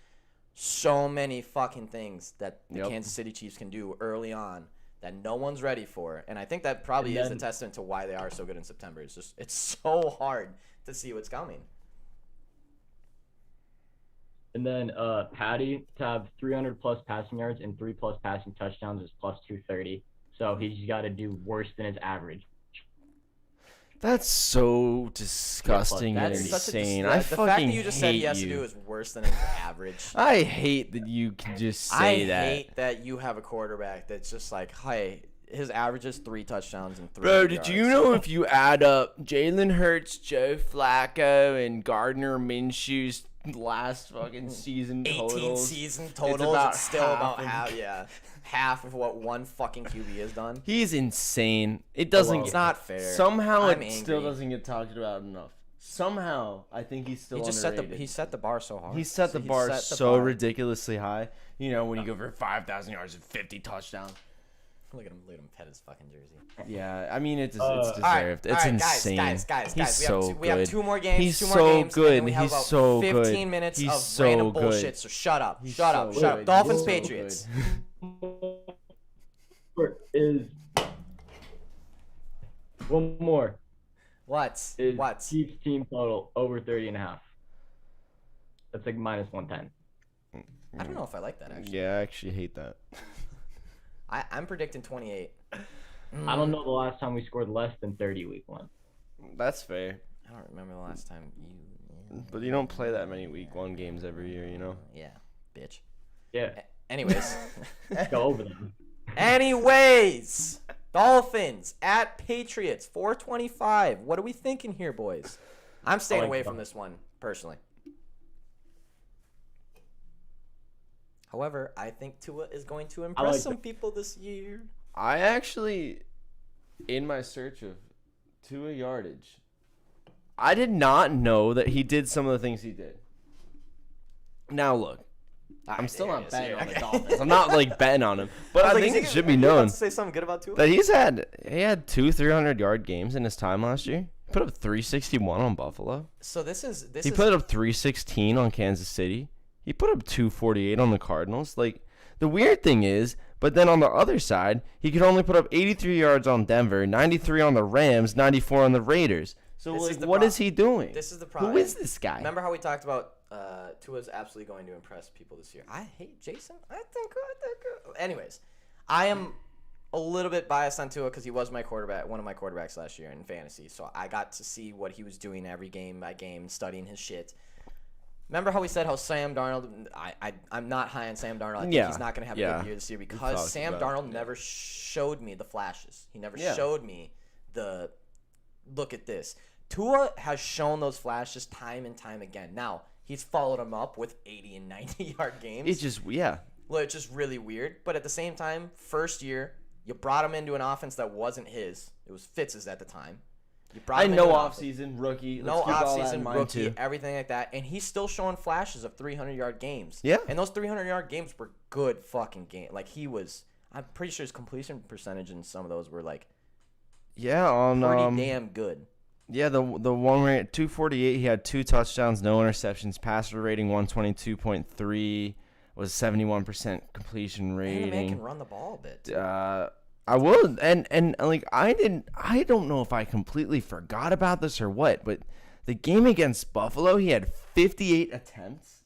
so many fucking things that the Kansas City Chiefs can do early on that no one's ready for. And I think that probably is a testament to why they are so good in September. It's so hard to see what's coming. And then Patty to have 300-plus passing yards and 3+ passing touchdowns is plus 230. So he's got to do worse than his average. That's so disgusting and That's such a insane. the I fact fucking that you just said hate he has to you. do is worse than his average. I hate that you can just say that. I hate that you have a quarterback that's just like, hey, his average is 3 touchdowns and 3 Bro, did you know if you add up Jalen Hurts, Joe Flacco, and Gardner Minshew's last fucking season 18 totals, season totals, it's still about half, half of what one fucking QB has done. He's insane. It doesn't. It's not fair. Somehow I'm it still angry. doesn't get talked about enough. Somehow I think he's still He just underrated. set the bar so hard. He set the He bar set the so bar. ridiculously high. You know, when you go for 5,000 yards and 50 touchdowns. Look at him pet his fucking jersey. Yeah, I mean, it's All deserved. right, It's insane. Guys. He's so We have good. 2 more games. He's 2 more so games, good. And then we have He's about so 15 good. minutes He's of so random good. bullshit. So shut up. He's Shut so up. good. Dolphins, He's so Patriots. Is one more. What? Is Chiefs team total over 30.5. That's like minus 110. I don't know if I like that, actually. Yeah, I actually hate that. I'm predicting 28. I don't know the last time we scored less than 30 week 1. That's fair. I don't remember the last time you... But you don't play that many week 1 games every year, you know? Yeah, bitch. Yeah, Anyways. go over them. Anyways. Dolphins at Patriots, 425. What are we thinking here, boys? I'm staying away from this one, personally. However, I think Tua is going to impress some people this year. I actually, in my search of Tua yardage, I did not know that he did some of the things he did. Now look, I'm still not betting on the Dolphins. I'm not like betting on him, but I think it should be known to say something good about Tua? that he had 2 300-yard games in his time last year. He put up 361 on Buffalo. So He put up 316 on Kansas City. He put up 248 on the Cardinals. Like, the weird thing is, but then on the other side, he could only put up 83 yards on Denver, 93 on the Rams, 94 on the Raiders. So, what is he doing? This is the problem. Who is this guy? Remember how we talked about Tua's absolutely going to impress people this year? I hate Jason. I think. Anyways, I am a little bit biased on Tua because he was my quarterback, one of my quarterbacks last year in fantasy. So I got to see what he was doing every game by game, studying his shit. Remember how we said how Sam Darnold? I'm not high on Sam Darnold. I think he's not going to have a good year this year because Sam Darnold never showed me the flashes. He never showed me the look at this. Tua has shown those flashes time and time again. Now, he's followed them up with 80 and 90-yard games. It's just, Well, it's just really weird. But at the same time, first year, you brought him into an offense that wasn't his. It was Fitz's at the time. You brought him into an offense. Offseason rookie. No offseason rookie, everything like that. And he's still showing flashes of 300-yard games. Yeah. And those 300-yard games were good fucking games. Like, I'm pretty sure his completion percentage in some of those were, like, pretty damn good. Yeah, the one where at 248, he had 2 touchdowns, no interceptions, passer rating 122.3, was 71% completion rating. And the man can run the ball a bit. I will, and like I don't know if I completely forgot about this or what, but the game against Buffalo, he had 58 attempts.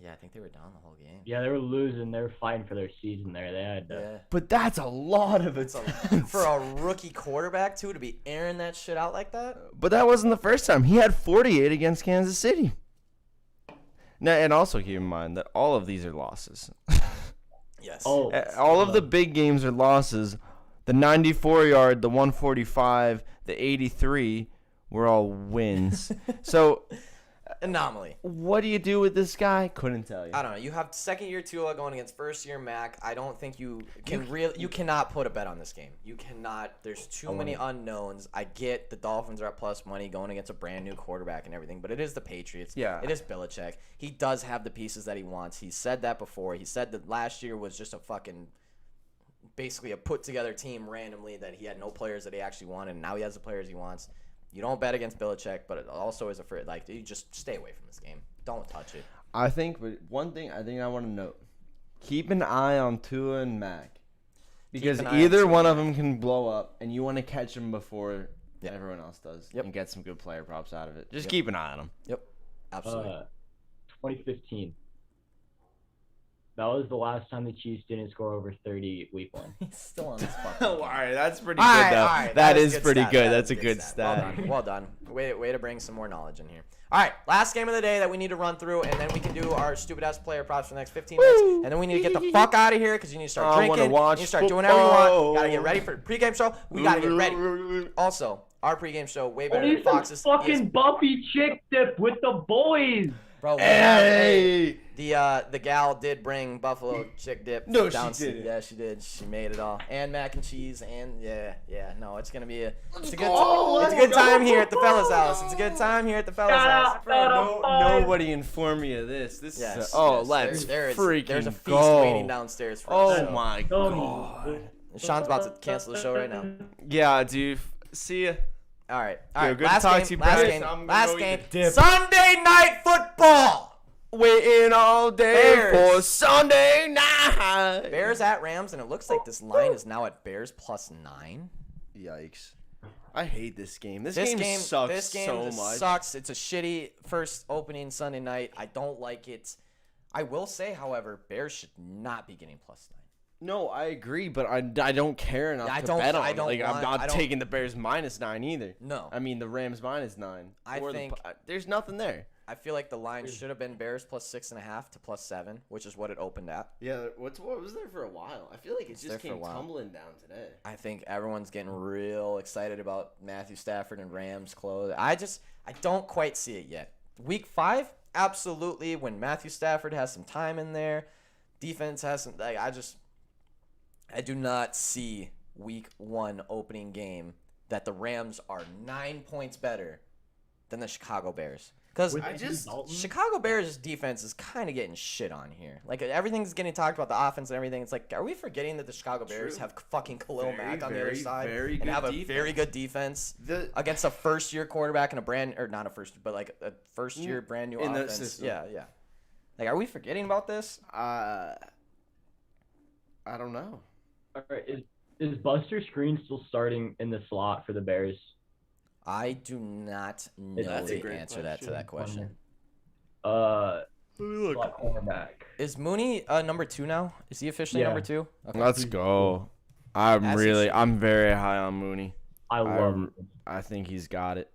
Yeah, I think they were down the whole game. Yeah, they were losing. They were fighting for their season there. They had But that's a lot of attempts. For a rookie quarterback, too, to be airing that shit out like that? But that wasn't the first time. He had 48 against Kansas City. Now, and also keep in mind that all of these are losses. Yes. Oh, All of the big games are losses. The 94-yard, the 145, the 83 We're all wins. So, Anomaly. what do you do with this guy? Couldn't tell you. I don't know. You have second-year Tua going against first-year Mac. I don't think you cannot put a bet on this game. You cannot. There's too many unknowns. I get the Dolphins are at plus money going against a brand new quarterback and everything, but it is the Patriots. Yeah. It is Belichick. He does have the pieces that he wants. He said that before. He said that last year was just a fucking basically a put-together team randomly that he had no players that he actually wanted, and now he has the players he wants. You don't bet against Belichick, but it also is you just stay away from this game. Don't touch it. I think, but one thing I want to note: keep an eye on Tua and Mac, because an eye on either Tua one and of them can blow up, and you want to catch them before everyone else does, Yep. and get some good player props out of it. Just keep an eye on them. Yep, absolutely. 2015. That was the last time the Chiefs didn't score over 30 week 1. He's still on this fucking All game. right, that's pretty All good right, though. all right, that is is a pretty stat. good. That That's is a good stat. Well done. Way to bring some more knowledge in here. All right, last game of the day that we need to run through, and then we can do our stupid ass player props for the next 15 minutes, and then we need to get the fuck out of here because you need to start I wanna drinking. watch You need to start doing whatever you want. football. Gotta get ready for the pregame show. We gotta get ready. Also, our pregame show way better than Fox's. fucking Buffy chick dip with the boys. Bro, Hey! the gal did bring buffalo chick dip. No, she down. didn't. Yeah, she did. She made it all, and mac and cheese, and yeah. No, it's gonna be it's a good time here at the fellas' house. It's a good time here at the fellas' house. Nobody informed me of this. This Yes, is yes. let's There's freaking a feast go. waiting downstairs for Oh us. my god. Sean's about to cancel the show right now. Yeah, dude. See ya. All right. Yo, good to Last talk game. to you, Last Bryce. game. I'm gonna Last go eat game. the dip. Sunday night football. Waiting all day Bears. for Sunday night. Bears at Rams, and it looks like this line is now at Bears +9. Yikes. I hate this game. This This game game sucks this game so just much. sucks. It's a shitty first opening Sunday night. I don't like it. I will say, however, Bears should not be getting +9. No, I agree, but I don't care enough I to don't- bet on I it. don't Like, I'm want- not I don't- taking the Bears -9 either. No. I mean, the Rams -9. I Or think- there's nothing there. I feel like the line should have been Bears +6.5 to +7, which is what it opened at. Yeah, what was there for a while? I feel like it there just for a came while. tumbling down today. I think everyone's getting real excited about Matthew Stafford and Rams close. I don't quite see it yet. Week 5, absolutely. When Matthew Stafford has some time in there, defense has some. I do not see Week 1 opening game that the Rams are 9 points better than the Chicago Bears. Because Chicago Bears' defense is kind of getting shit on here. Like, everything's getting talked about the offense and everything. It's like, are we forgetting that the Chicago Bears have fucking Khalil Mack on the other side very and good have a defense. very good defense The- against a first-year quarterback and not a first, but like a first-year brand new In the offense. system. Yeah. Like, are we forgetting about this? I don't know. All right, is Buster Screen still starting in the slot for the Bears? I do not know That's a the great answer to that question. Slot cornerback. Is Mooney number 2 now? Is he officially Yeah. number 2? Okay. Let's go. As he should. I'm very high on Mooney. I love him. I think he's got it.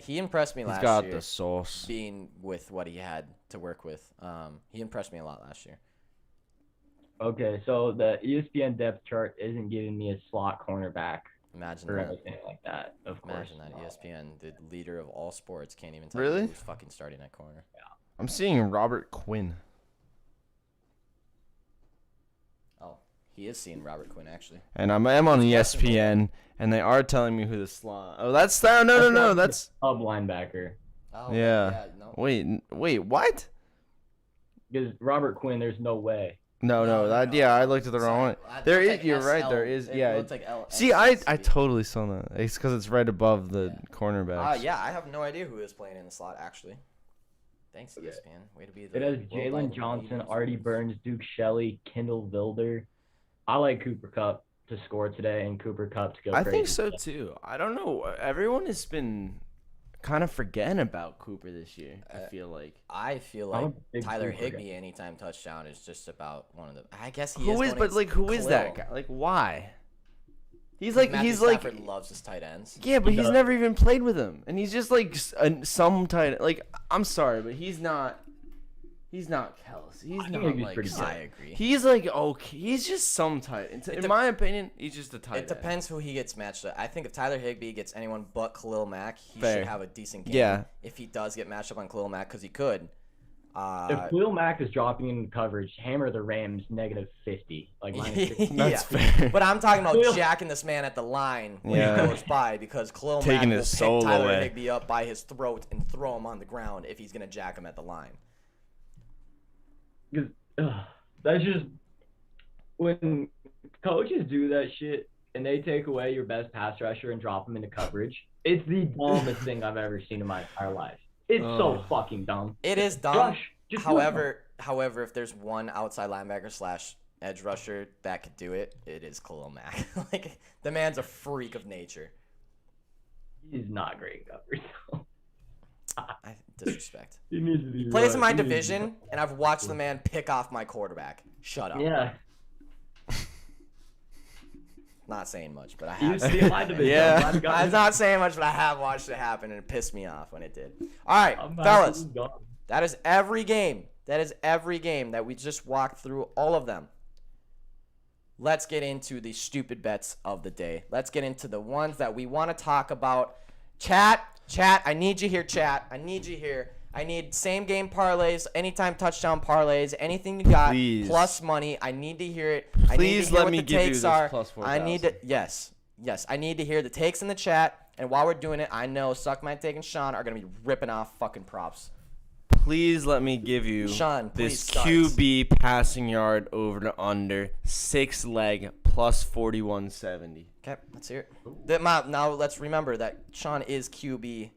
He impressed me He's last got year. the sauce. Being with what he had to work with, he impressed me a lot last year. Okay, so the ESPN depth chart isn't giving me a slot cornerback Imagine or that. anything like that, of course. Imagine that. ESPN, the leader of all sports, can't even tell Really? you who's fucking starting at corner. I'm seeing Robert Quinn. Oh, he is seeing Robert Quinn actually. And I'm on ESPN, and they are telling me who the slot. Oh, that's no. That's Hub linebacker. Oh yeah. no. Wait, what? Because Robert Quinn, there's no way. No. I looked at the wrong one. There is. You're right. There is. Yeah. Looks like L. See, I totally saw that. It's because it's right above the cornerbacks. Yeah, I have no idea who is playing in the slot actually. Thanks, ESPN. Way to be the. It has worldwide Jalen Johnson, leader of Artie sports. Burns, Duke Shelley, Kendall Vilder. I like Cooper Kupp to score today and Cooper Kupp to go I crazy. think so too. I don't know. Everyone has been kind of forgetting about Cooper this year. I feel like. I feel I'm like a big Tyler Cooper Higbee guy. anytime touchdown is just about one of the. I guess he Who is? going But like, who is that Khalil. guy? Like, why? He's like, Matthew he's like, Stafford loves his tight ends. yeah, but he's does. never even played with him, and he's just like some tight. Like, I'm sorry, but he's not. He's not Kelsey. He's I not think he's like. pretty good. I agree. He's like okay. He's just some tight. In my opinion, he's just a tight. It depends who he gets matched up. I think if Tyler Higbee gets anyone but Khalil Mack, he Fair. should have a decent game. Yeah. If he does get matched up on Khalil Mack, because he could. If Khalil Mack is dropping in coverage, hammer the Rams -50, like -50. That's yeah. fair. But I'm talking about jacking this man at the line when Yeah. he goes by, because Khalil Taking Mack will his pick soul Tyler away. Higbee up by his throat and throw him on the ground if he's gonna jack him at the line. Because that's just when coaches do that shit and they take away your best pass rusher and drop him into coverage. It's the dumbest thing I've ever seen in my entire life. It's so fucking dumb. It is dumb. Rush. Just do it. However, if there's one outside linebacker / edge rusher that could do it, it is Khalil Mack. Like, the man's a freak of nature. He's not great in coverage. Disrespect. He needs to be. Plays in my division, and I've watched the man pick off my quarterback. Shut up. Yeah. Not saying much, but I He have. used to be in my division. Yeah. I'm not saying much, but I have watched it happen, and it pissed me off when it did. All right, fellas. That is every game. That is every game that we just walked through, all of them. Let's get into the stupid bets of the day. Let's get into the ones that we want to talk about. Chat, I need you here, chat. I need you here. I need same game parlays, anytime touchdown parlays, anything you got, Please. plus money. I need to hear it. I need Please to hear let what me the give you takes this are. plus I need to, 4,000. yes. I need to hear the takes in the chat. And while we're doing it, I know Suck My Take and Sean are going to be ripping off fucking props. Please let me give you Sean, this please start. QB passing yard over to under 6 leg plus 41.70. Okay, let's hear it. Now let's remember that Sean is QB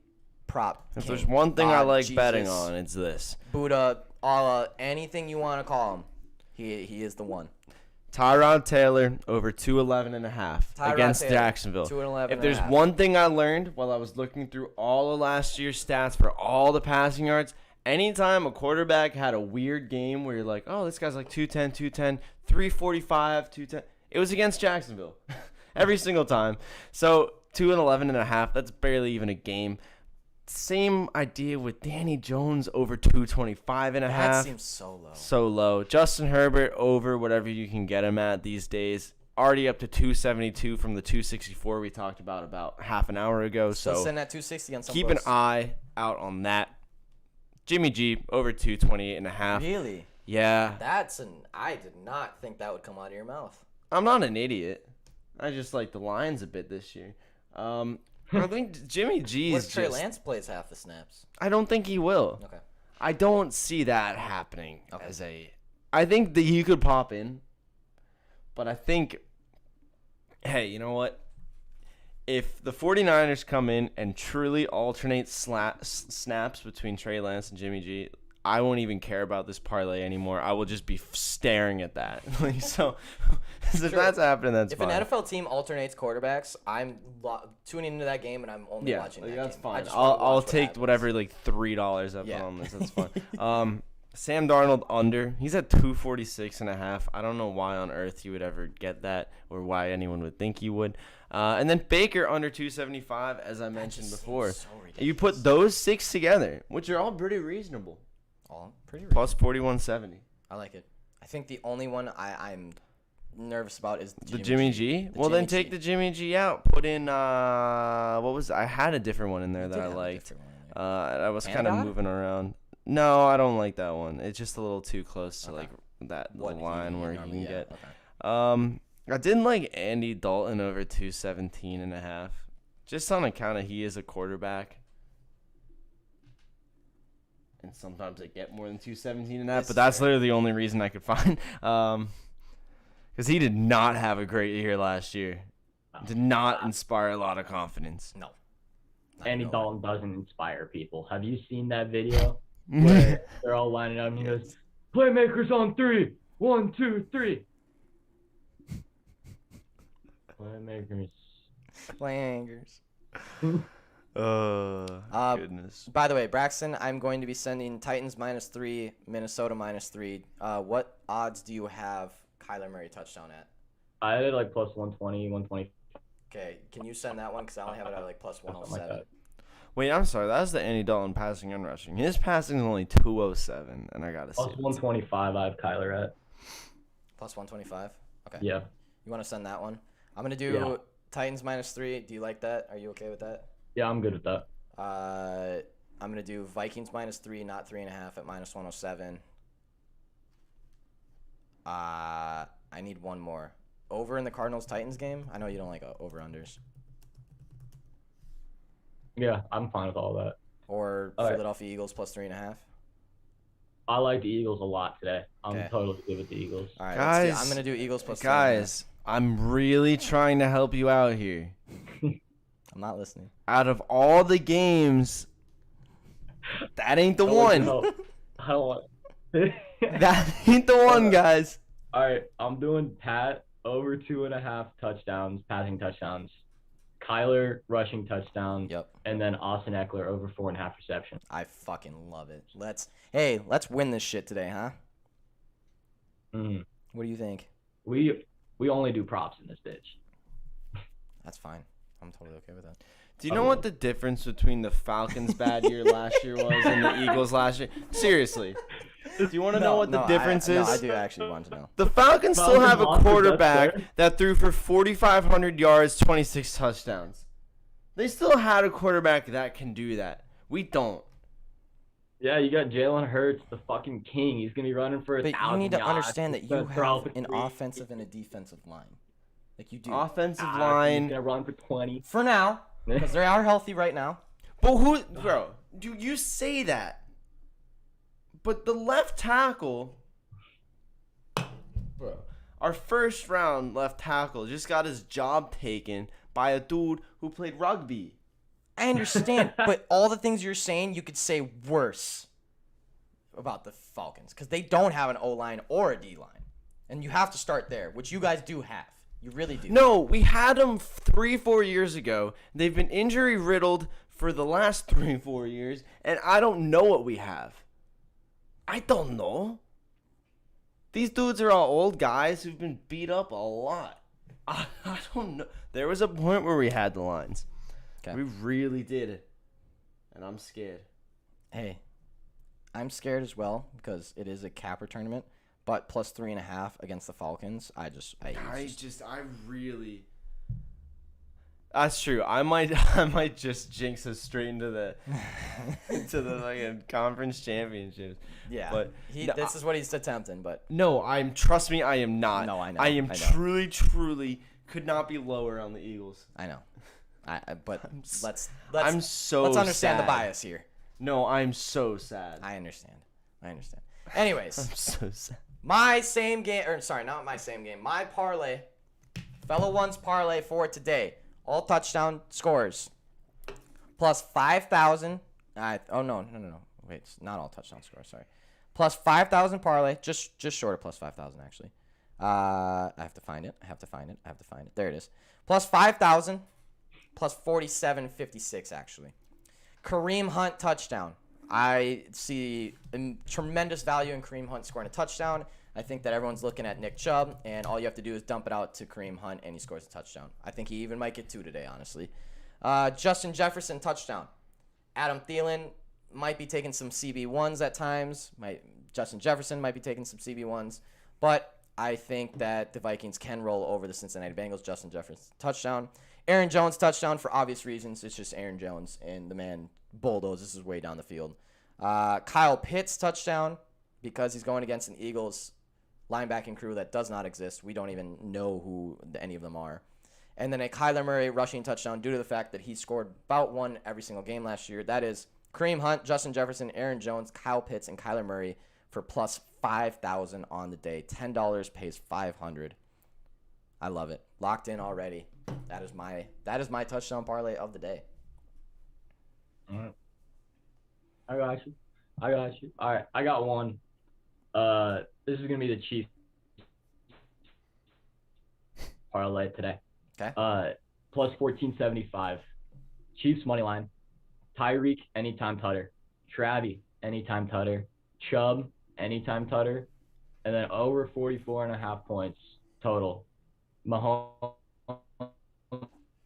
prop. If king. there's one thing I God, like Jesus, betting on, it's this. Buddha, Allah, anything you want to call him, he is the one. Tyrod Taylor over 211.5 Tyrod against Taylor, Jacksonville. 211.5. If there's one thing I learned while I was looking through all of last year's stats for all the passing yards, anytime a quarterback had a weird game where you're like, oh, this guy's like 210, 345, 210, it was against Jacksonville every single time. So 211.5, that's barely even a game. Same idea with Danny Jones over 225.5. That seems so low. So low. Justin Herbert over whatever you can get him at these days. Already up to 272 from the 264 we talked about half an hour ago. Still So sitting at 260 on some keep an books. eye out on that. Jimmy G over 228.5. Really? Yeah. I did not think that would come out of your mouth. I'm not an idiot. I just like the Lions a bit this year. I think Jimmy G What is if Trey just. Lance plays half the snaps? I don't think he will. Okay. I don't see that happening Okay. as a. I think that he could pop in, but I think. Hey, you know what? If the 49ers come in and truly alternate snaps between Trey Lance and Jimmy G, I won't even care about this parlay anymore. I will just be staring at that. So if that's happening, that's If fine. an NFL team alternates quarterbacks, I'm tuning into that game and I'm only Yeah, watching that that's game. fine. I just wanna I'll watch what take happens. whatever like $3 I put Yeah. on this. That's fine. Sam Darnold under. He's at 246.5. I don't know why on earth you would ever get that or why anyone would think you would. And then Baker under 275, as I mentioned just before. seems so You put those 6 together, which are all pretty reasonable. All pretty Plus 41.70. I like it. I think the only one I'm nervous about is The Jimmy G? The Well, then Jimmy take G. the Jimmy G out. Put in, what was I had a different one in there You that did I have a liked. different one in there. I was kind of Panadol? moving around. No, I don't like that one. It's just a little too close to Okay. like that What little line where you normally can get. Okay. I didn't like Andy Dalton over 217.5. Just on account of he is a quarterback. And sometimes they get more than 217.5, This but that's is fair. literally the only reason I could find. Because he did not have a great year last year. Did not inspire a lot of confidence. No. Andy Dalton doesn't inspire people. Have you seen that video where they're all lining up and he goes, "Playmakers on 3. 1, 2, 3." Playmakers. Flangers. Goodness. By the way, Braxton, I'm going to be sending Titans -3, Minnesota -3. What odds do you have Kyler Murray touchdown at? I did like plus 120, 120. Okay, can you send that one? Because I only have it at like plus Something like 107. that. Wait, I'm sorry. That was the Andy Dalton passing and rushing. His passing is only 207, and I gotta see. Plus 125, I have Kyler at. Plus 125. Okay. Yeah. You want to send that one? I'm gonna do Yeah. Titans -3. Do you like that? Are you okay with that? Yeah, I'm good with that. I'm gonna do Vikings -3, not 3.5 at -107. I need one more. Over in the Cardinals Titans game. I know you don't like over-unders. Yeah, I'm fine with all that. Or All right. Philadelphia Eagles +3.5. I like the Eagles a lot today. I'm Okay. totally good with the Eagles. All right, Guys, I'm gonna do Eagles +3.5. Guys, I'm really trying to help you out here. I'm not listening. Out of all the games, that ain't the I don't like one. your help. I don't want. That ain't the one, guys. All right, I'm doing Pat over 2.5 touchdowns, passing touchdowns. Kyler rushing touchdown. Yep. And then Austin Eckler over 4.5 receptions. I fucking love it. Let's win this shit today, huh? What do you think? We only do props in this bitch. That's fine. I'm totally okay with that. Do you know what the difference between the Falcons' bad year last year was and the Eagles last year? Seriously. Do you want to know what the difference is? No, I do actually want to know. The Falcons still Falcons have a lost, that's quarterback fair. that threw for 4,500 yards, 26 touchdowns. They still had a quarterback that can do that. We don't. Yeah, you got Jalen Hurts, the fucking king. He's gonna be running for 1,000 But yards. you need to understand that He's you gonna throw have for an 3. offensive and a defensive line. Like you do. Offensive He's line. gonna run for 20. For now, because they are healthy right now. But who, bro, do you say that? But the left tackle, bro, our first round left tackle just got his job taken by a dude who played rugby. I understand, but all the things you're saying, you could say worse about the Falcons because they don't have an O-line or a D-line. And you have to start there, which you guys do have. You really do. No, we had them 3-4 years ago. They've been injury riddled for the last 3-4 years, and I don't know what we have. I don't know. These dudes are all old guys who've been beat up a lot. I don't know. There was a point where we had the lines. Okay. We really did it. And I'm scared. Hey, I'm scared as well because it is a capper tournament, but plus 3.5 against the Falcons. I really. That's true. I might just jinx us straight into the fucking conference championships. Yeah, but this is what he's attempting. But no, trust me, I am not. No, I know. I am I know. truly could not be lower on the Eagles. I know. But let's I'm so let's understand sad. the bias here. No, I'm so sad. I understand. Anyways, I'm so sad. my same game, or sorry, not my same game. My parlay, fellow one's parlay for today. All touchdown scores. Plus 5,000. No. Wait, it's not all touchdown scores. Sorry. Plus 5,000 parlay. Just short of plus 5,000 actually. I have to find it. There it is. Plus 5,000. Plus 47.56 actually. Kareem Hunt touchdown. I see tremendous value in Kareem Hunt scoring a touchdown. I think that everyone's looking at Nick Chubb, and all you have to do is dump it out to Kareem Hunt, and he scores a touchdown. I think he even might get 2 today, honestly. Justin Jefferson touchdown. Adam Thielen might be taking some CB1s at times. Justin Jefferson might be taking some CB1s, but I think that the Vikings can roll over the Cincinnati Bengals. Justin Jefferson touchdown. Aaron Jones touchdown for obvious reasons. It's just Aaron Jones, and the man bulldozes his way down the field. Kyle Pitts touchdown because he's going against an Eagles linebacking crew that does not exist. We don't even know who any of them are. And then a Kyler Murray rushing touchdown due to the fact that he scored about one every single game last year. That is Kareem Hunt, Justin Jefferson, Aaron Jones, Kyle Pitts, and Kyler Murray for plus 5,000 on the day. $10 pays 500. I love it. Locked in already. That is my touchdown parlay of the day. All right. I got you. All right, I got one. This is gonna be the Chiefs parlay today. Okay. Plus 1475. Chiefs money line. Tyreek anytime tutter. Travi anytime tutter. Chubb anytime tutter. And then over 44.5 points total. Mahomes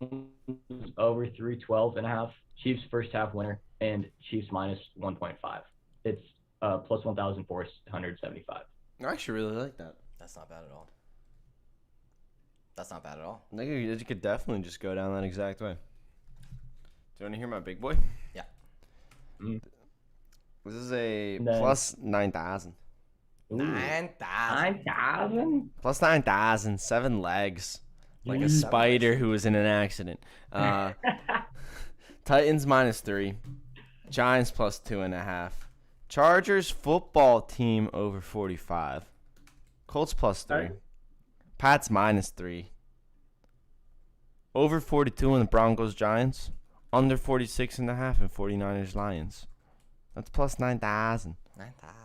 over 312.5. Chiefs first half winner and Chiefs minus 1.5. It's plus 1,475. I actually really like that. That's not bad at all. That's not bad at all. You could definitely just go down that exact way. Do you want to hear my big boy? Yeah. This is a Nice. plus 9,000. 9,000. 9,000? Plus 9,000, 7 legs. Like a Jeez. spider who was in an accident. Titans minus 3. Giants plus 2.5. Chargers football team over 45. Colts plus 3. Alright. Pats minus 3. Over 42 in the Broncos Giants. Under 46.5 and 49ers Lions. That's plus 9,000. 9,000.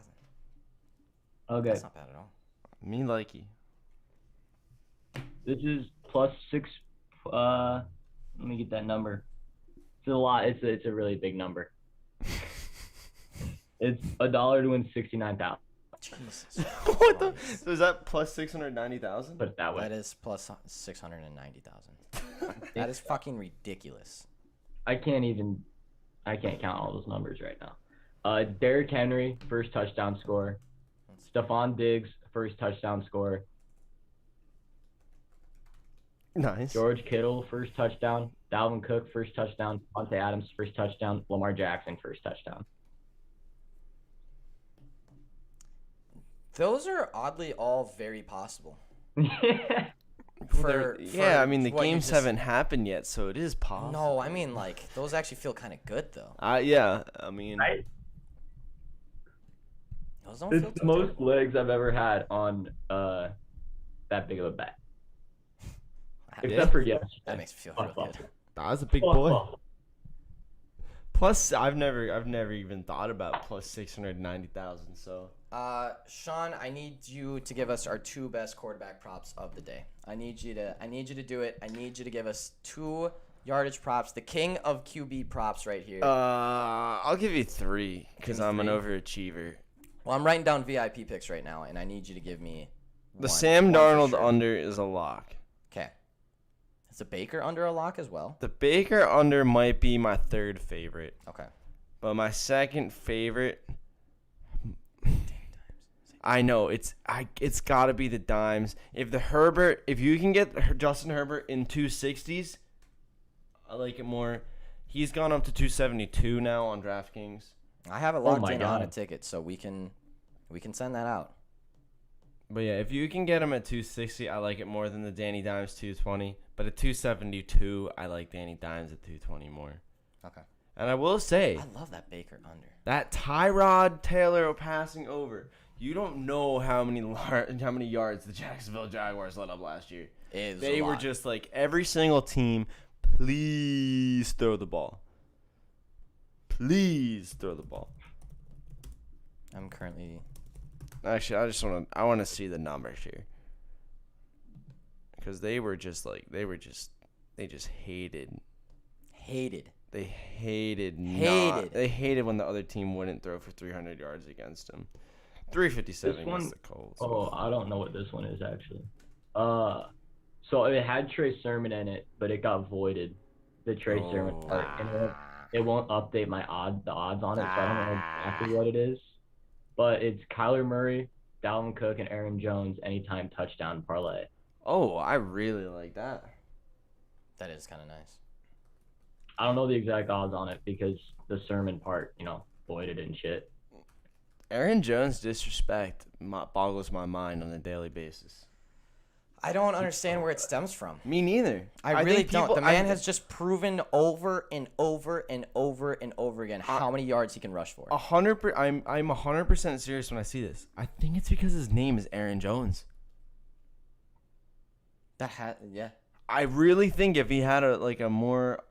Okay. That's not bad at all. Me likey. This is plus 6. Let me get that number. It's a lot. It's a really big number. It's $1 to win 69,000. Jesus. What the? Christ. So is that plus 690,000? Put it that way. That is plus 690,000. That is fucking ridiculous. I can't count all those numbers right now. Derrick Henry, first touchdown score. Stephon Diggs, first touchdown score. Nice. George Kittle, first touchdown. Dalvin Cook, first touchdown. Devontae Adams, first touchdown. Lamar Jackson, first touchdown. Those are oddly all very possible. Yeah, I mean the what you games just- haven't happened yet, so it is possible. No, I mean like those actually feel kind of good though. Yeah, I mean, Right? Those don't feel It's the too most terrible. legs I've ever had on that big of a bet. Except for yesterday. That makes me feel really good. that was a big boy. Plus, I've never even thought about plus 690,000. So Sean, I need you to give us our 2 best quarterback props of the day. I need you to do it. I need you to give us 2 yardage props, the king of QB props right here. I'll give you 3 because Give me I'm an 3. overachiever. Well, I'm writing down VIP picks right now, and I need you to give me The one Sam for Darnold sure. under is a lock. Okay. Is the Baker under a lock as well? The Baker under might be my 3rd favorite, Okay. but my 2nd favorite. I know it's got to be the dimes. If you can get Justin Herbert in 260s, I like it more. He's gone up to 272 now on DraftKings. I have it locked my in on a God. ticket, so we can send that out. But yeah, if you can get him at 260, I like it more than the Danny Dimes 220. But at 272, I like Danny Dimes at 220 more. Okay. And I will say I love that Baker under. that Tyrod Taylor passing over. You don't know how many yards the Jacksonville Jaguars let up last year. Is They a were lot. just like every single team, please throw the ball. Please throw the ball. I'm currently. Actually, I want to see the numbers here. Because they just hated. They hated They hated when the other team wouldn't throw for 300 yards against them. 357 This one- against the Colts. Oh, I don't know what this one is actually. So it had Trey Sermon in it, but it got voided. The Trey Sermon part, and it won't update the odds on it, so I don't know exactly what it is. But it's Kyler Murray, Dalvin Cook, and Aaron Jones anytime touchdown parlay. Oh, I really like that. That is kind of nice. I don't know the exact odds on it because the Sermon part, voided and shit. Aaron Jones' disrespect boggles my mind on a daily basis. I don't understand where it stems from. Me neither. I really think don't. people- The man has just proven over and over and over and over again how many yards he can rush for. 100%. I'm 100% serious when I see this. I think it's because his name is Aaron Jones. Yeah. I really think if he had a more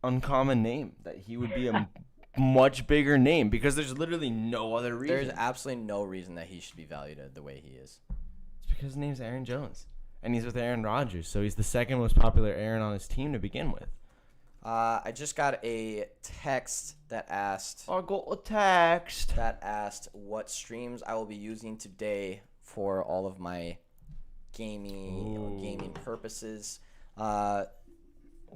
uncommon name, that he would be a much bigger name because there's literally no other reason. There's absolutely no reason that he should be valued the way he is. It's because his name's Aaron Jones. And he's with Aaron Rodgers, so he's the 2nd most popular Aaron on his team to begin with. I just got a text that asked I got a text. what streams I will be using today for all of my gaming purposes.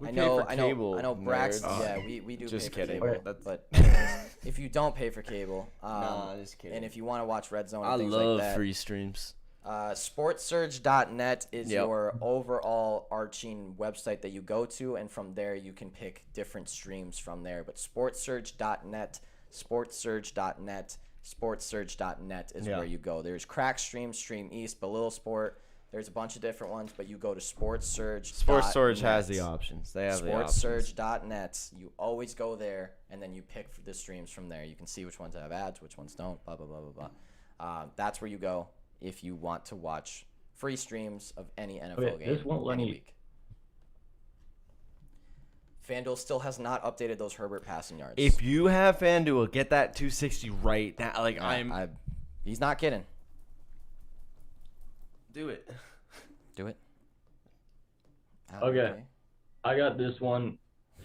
We I pay know, for I know, cable, I know. Braxton, nerds. yeah, we do Just pay kidding. for cable. That's- But anyways, if you don't pay for cable, Nah, just kidding. and if you want to watch Red Zone and I things love like that, free streams. sportsurge.net is Yep. your overall arching website that you go to, and from there you can pick different streams from there. But sportsurge.net, sportsurge.net is where you go. There's Crack Stream, Stream East, Belittle Sport. There's a bunch of different ones, but you go to sportsurge. Sports Surge has the options. They have the options. Sportsurge.net. You always go there, and then you pick the streams from there. You can see which ones have ads, which ones don't, blah, blah, blah, blah, blah. That's where you go if you want to watch free streams of any NFL game this won't let any me- week. FanDuel still has not updated those Herbert passing yards. If you have FanDuel, get that 260 right now. Like, he's not kidding. Do it. Do it. Okay. I got this one.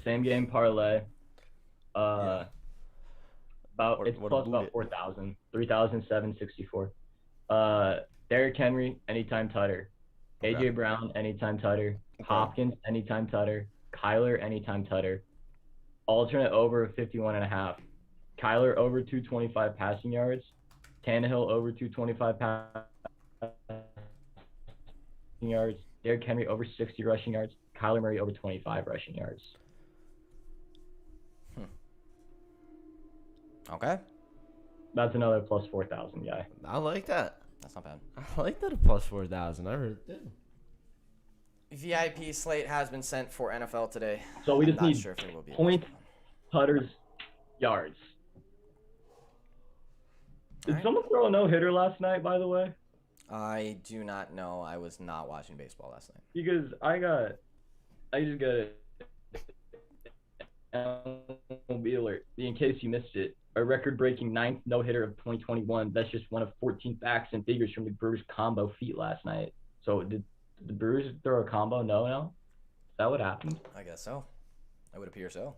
Same game parlay. About it's what plus a about boot. 4,000, 3,764. Derrick Henry anytime tutter. AJ Brown anytime tutter. Hopkins anytime tutter. Kyler anytime tutter. Alternate over 51.5. Kyler over 225 passing yards. Tannehill over 225 passing yards. Derrick Henry over 60 rushing yards. Kyler Murray over 25 rushing yards. Okay. That's another plus 4,000 guy. I like that. That's not bad. I like that a plus 4,000. I heard it. VIP slate has been sent for NFL today. So we I'm just not need sure if it will be points, putters, yards. Did Alright. someone throw a no-hitter last night, by the way? I do not know. I was not watching baseball last night. Because I just got a MLB alert. In case you missed it, a record-breaking 9th no-hitter of 2021. That's just one of 14 facts and figures from the Brewers combo feat last night. So did the Brewers throw a combo? No. Is that what happened? I guess so. It would appear so.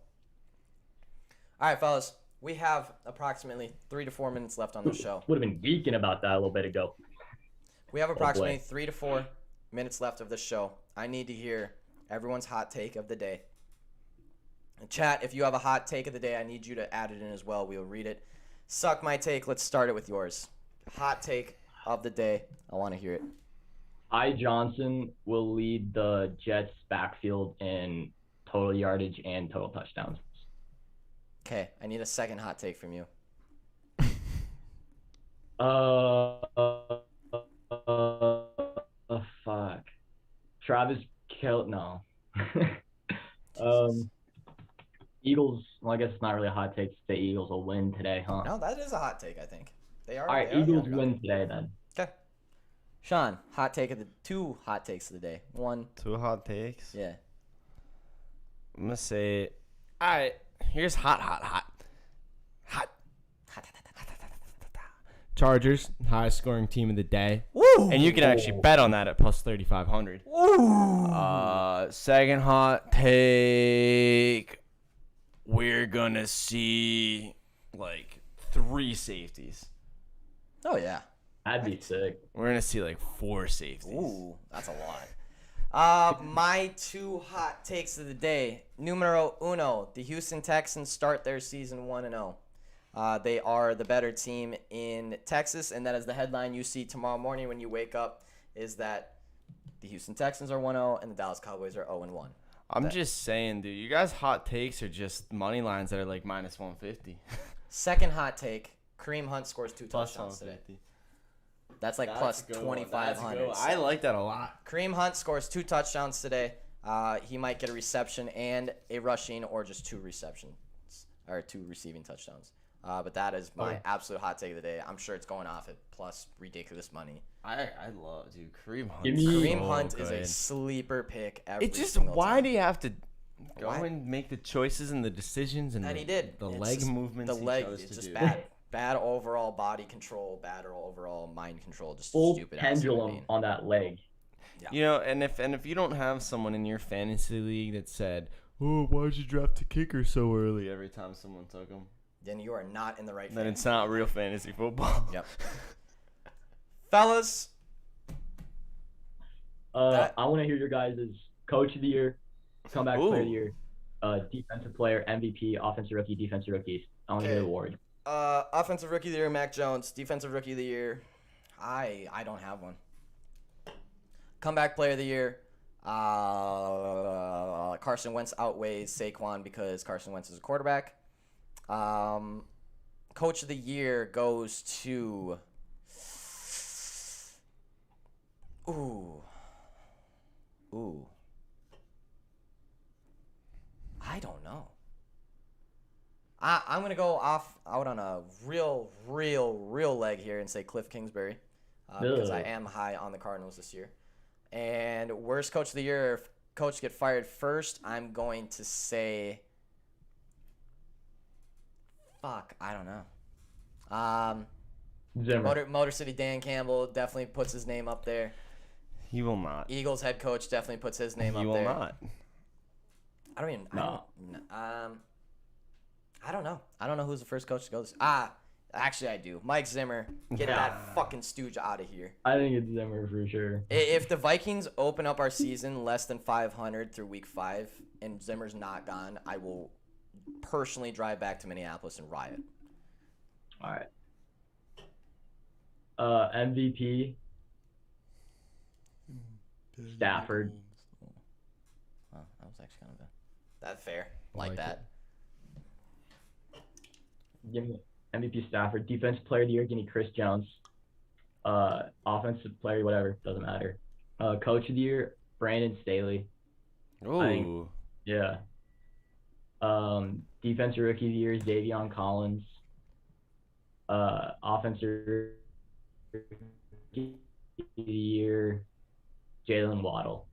All right, fellas. We have approximately 3 to 4 minutes left on the show. Would have been geeking about that a little bit ago. We have approximately boy. 3 to 4 minutes left of the show. I need to hear everyone's hot take of the day. Chat, if you have a hot take of the day, I need you to add it in as well. We'll read it. Suck my take. Let's start it with yours. Hot take of the day. I want to hear it. I. Johnson will lead the Jets backfield in total yardage and total touchdowns. Okay, I need a second hot take from you. Fuck. Travis no. Eagles. Well, I guess it's not really a hot take to say Eagles will win today, huh? No, that is a hot take, I think. They are. All right, they are the Eagles underdog. win today then. Okay. Sean, hot take of the 2 hot takes of the day. 1, 2 hot takes. yeah. I'm going to say, all right, here's hot. Chargers, highest scoring team of the day. Woo! And you can actually bet on that at plus 3,500. Second hot take, we're going to see like 3 safeties. Oh yeah. That'd be sick. We're going to see like 4 safeties. Ooh, that's a lot. My 2 hot takes of the day. Numero uno, the Houston Texans start their season 1-0. They are the better team in Texas, and that is the headline you see tomorrow morning when you wake up, is that the Houston Texans are 1-0 and the Dallas Cowboys are 0-1. I'm just saying, dude, you guys' hot takes are just money lines that are like minus 150. Second hot take, Kareem Hunt scores 2 Plus touchdowns today. 150. That's like plus 2,500. I like that a lot. Kareem Hunt scores 2 touchdowns today. He might get a reception and a rushing, or just 2 receptions, or 2 receiving touchdowns. But that is my absolute hot take of the day. I'm sure it's going off at plus ridiculous money. I love, dude, Kareem Hunt. Kareem Hunt is a sleeper pick every It's just, single why time. do you have to go Why? and make the choices and the decisions and, And he did. the It's leg just- movements The he leg, chose it's to just do. bad. Bad overall body control, bad overall mind control, just Full stupid ass human pendulum being. on that leg. You know, and if you don't have someone in your fantasy league that said, "Oh, why'd you draft a kicker so early?" every time someone took him, Then you are not in the right then fantasy it's not real fantasy football. Yep. Fellas, I want to hear your guys' coach of the year, Comeback player of the Ooh. year, defensive player, MVP, offensive rookie, defensive rookies. I want to hear the award. Offensive rookie of the year, Mac Jones. Defensive rookie of the year, I don't have one. Comeback player of the year, Carson Wentz outweighs Saquon because Carson Wentz is a quarterback. Coach of the year goes to. Ooh. I don't know. I'm gonna go out on a real leg here and say Cliff Kingsbury, because I am high on the Cardinals this year. And worst coach of the year, if coach get fired first, I'm going to say. Fuck, I don't know. Zimmer. Motor City Dan Campbell definitely puts his name up there. He will not. Eagles head coach definitely puts his name He up will there. not. I don't even. No. I don't know. I don't know who's the first coach to go this. Actually, I do. Mike Zimmer. Get that fucking stooge out of here. I think it's Zimmer for sure. If the Vikings open up our season less than 500 through week 5 and Zimmer's not gone, I will personally drive back to Minneapolis and riot. All right. MVP. Stafford. Oh, that was actually kind of that's fair. Like that. Give me MVP Stafford. Defensive player of the year, give me Chris Jones. Offensive player, whatever, doesn't matter. Coach of the year, Brandon Staley. Ooh. Yeah. Defensive rookie of the year, Xavion Collins. Offensive rookie of the year, Jalen Waddle.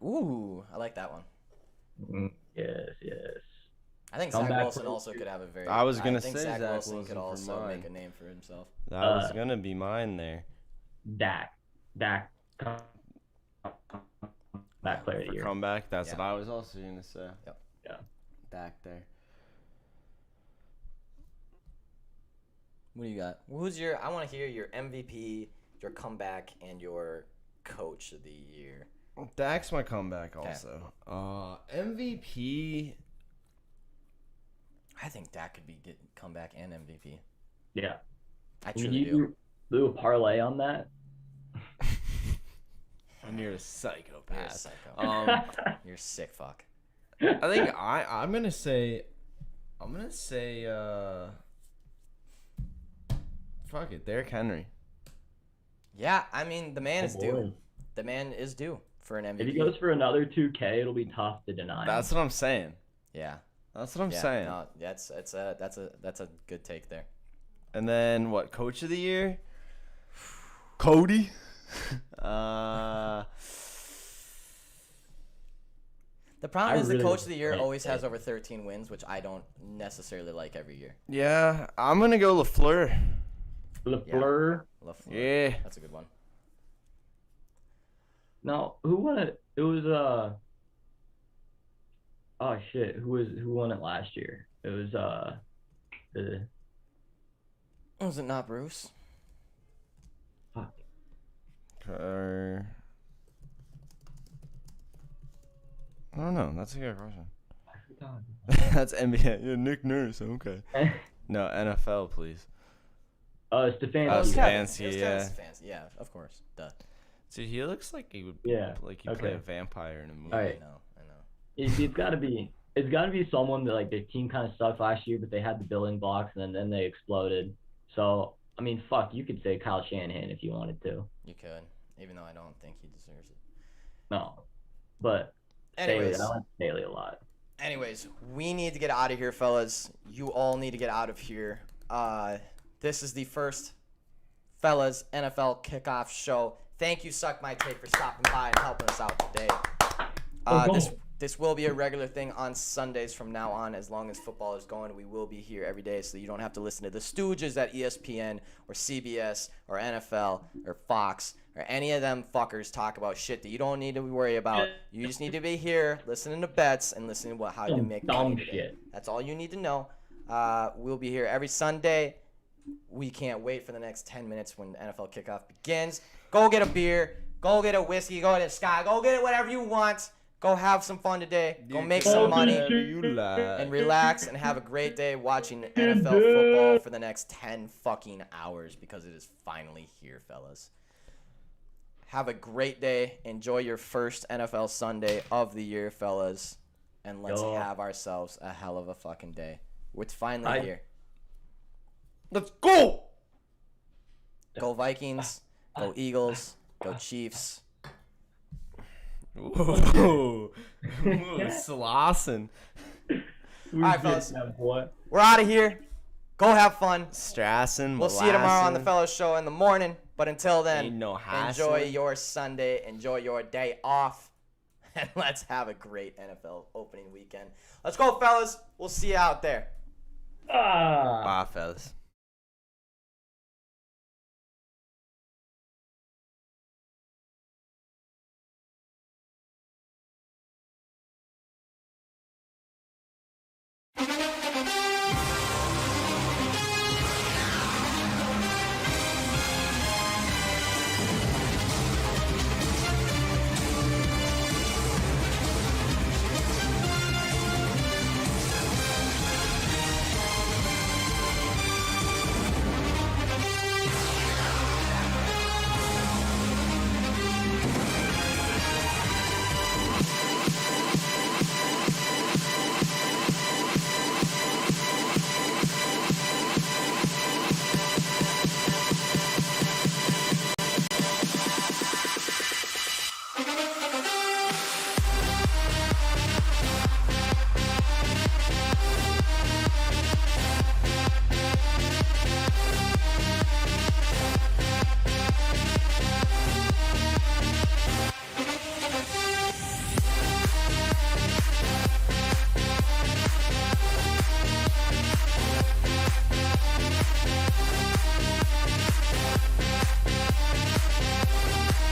Ooh, I like that one. Yes. I think Come Zach back Wilson for- also could have a very. I was gonna think say Zach Zach Wilson Wilson could for also mine. make a name for himself. That was gonna be mine there. Dak. Back player of the For year. comeback, that's Yeah. what I was also gonna say. Yep. Yeah. Dak there. What do you got? Who's your? I want to hear your MVP, your comeback, and your coach of the year. Dak's my comeback also. MVP. I think Dak could be comeback and MVP. Yeah. I Would truly you do a parlay on that? And you're a You're a psychopath. psycho. You're a sick fuck. I think I'm gonna say. Fuck it, Derrick Henry. Yeah, I mean the man is due. boy. The man is due for an MVP. If he goes for another 2K, it'll be tough to deny. That's what I'm saying. Yeah. That's what I'm Yeah, saying. no, that's a good take there. And then what? Coach of the year? Cody. The problem I is really the coach of the year like always that. has over 13 wins, which I don't necessarily like every year. Yeah, I'm gonna go LaFleur. LaFleur. LaFleur. Yeah. That's a good one. No, who won it? It was oh shit, who won it last year? It was the Was it not Bruce? fuck. I don't know. That's a good question. I forgot. That's NBA. Yeah, Nick Nurse. Okay. No, NFL, please. Stefanski. Oh, Kevin. Stefanski, It was yeah. Kevin Stefanski. Yeah, of course. Duh. Dude, he looks like he would. Yeah, Like he play okay. a vampire in a movie. All right. I know. It's gotta be someone that like their team kind of sucked last year, but they had the building blocks and then they exploded. So I mean, fuck, you could say Kyle Shanahan if you wanted to. You could, even though I don't think he deserves it. No, but Anyways, Staley, I like Staley a lot. we need to get out of here, fellas. You all need to get out of here. This is the first fellas NFL kickoff show. Thank you, Suck My Take, for stopping by and helping us out today. This will be a regular thing on Sundays from now on. As long as football is going, we will be here every day, so you don't have to listen to the Stooges at ESPN or CBS or NFL or Fox or any of them fuckers talk about shit that you don't need to worry about. You just need to be here listening to bets and listening to how to Some make dumb money today. shit. That's all you need to know. We'll be here every Sunday. We can't wait for the next 10 minutes when NFL kickoff begins. Go get a beer. Go get a whiskey. Go get a Sky. Go get it whatever you want. Go have some fun today. Go make some money. And And relax and have a great day watching NFL football for the next 10 fucking hours because it is finally here, fellas. Have a great day. Enjoy your first NFL Sunday of the year, fellas. And let's have ourselves a hell of a fucking day. It's finally here. Let's go! Go Vikings. Go Eagles. Go Chiefs. Ooh, Slauson. All right, fellas. We're out of here. Go have fun. Strassen. We'll see you tomorrow on the Fellows Show in the morning. But until then, Ain't no enjoy hassling. your Sunday. Enjoy your day off. And let's have a great NFL opening weekend. Let's go, fellas. We'll see you out there. Bye, fellas.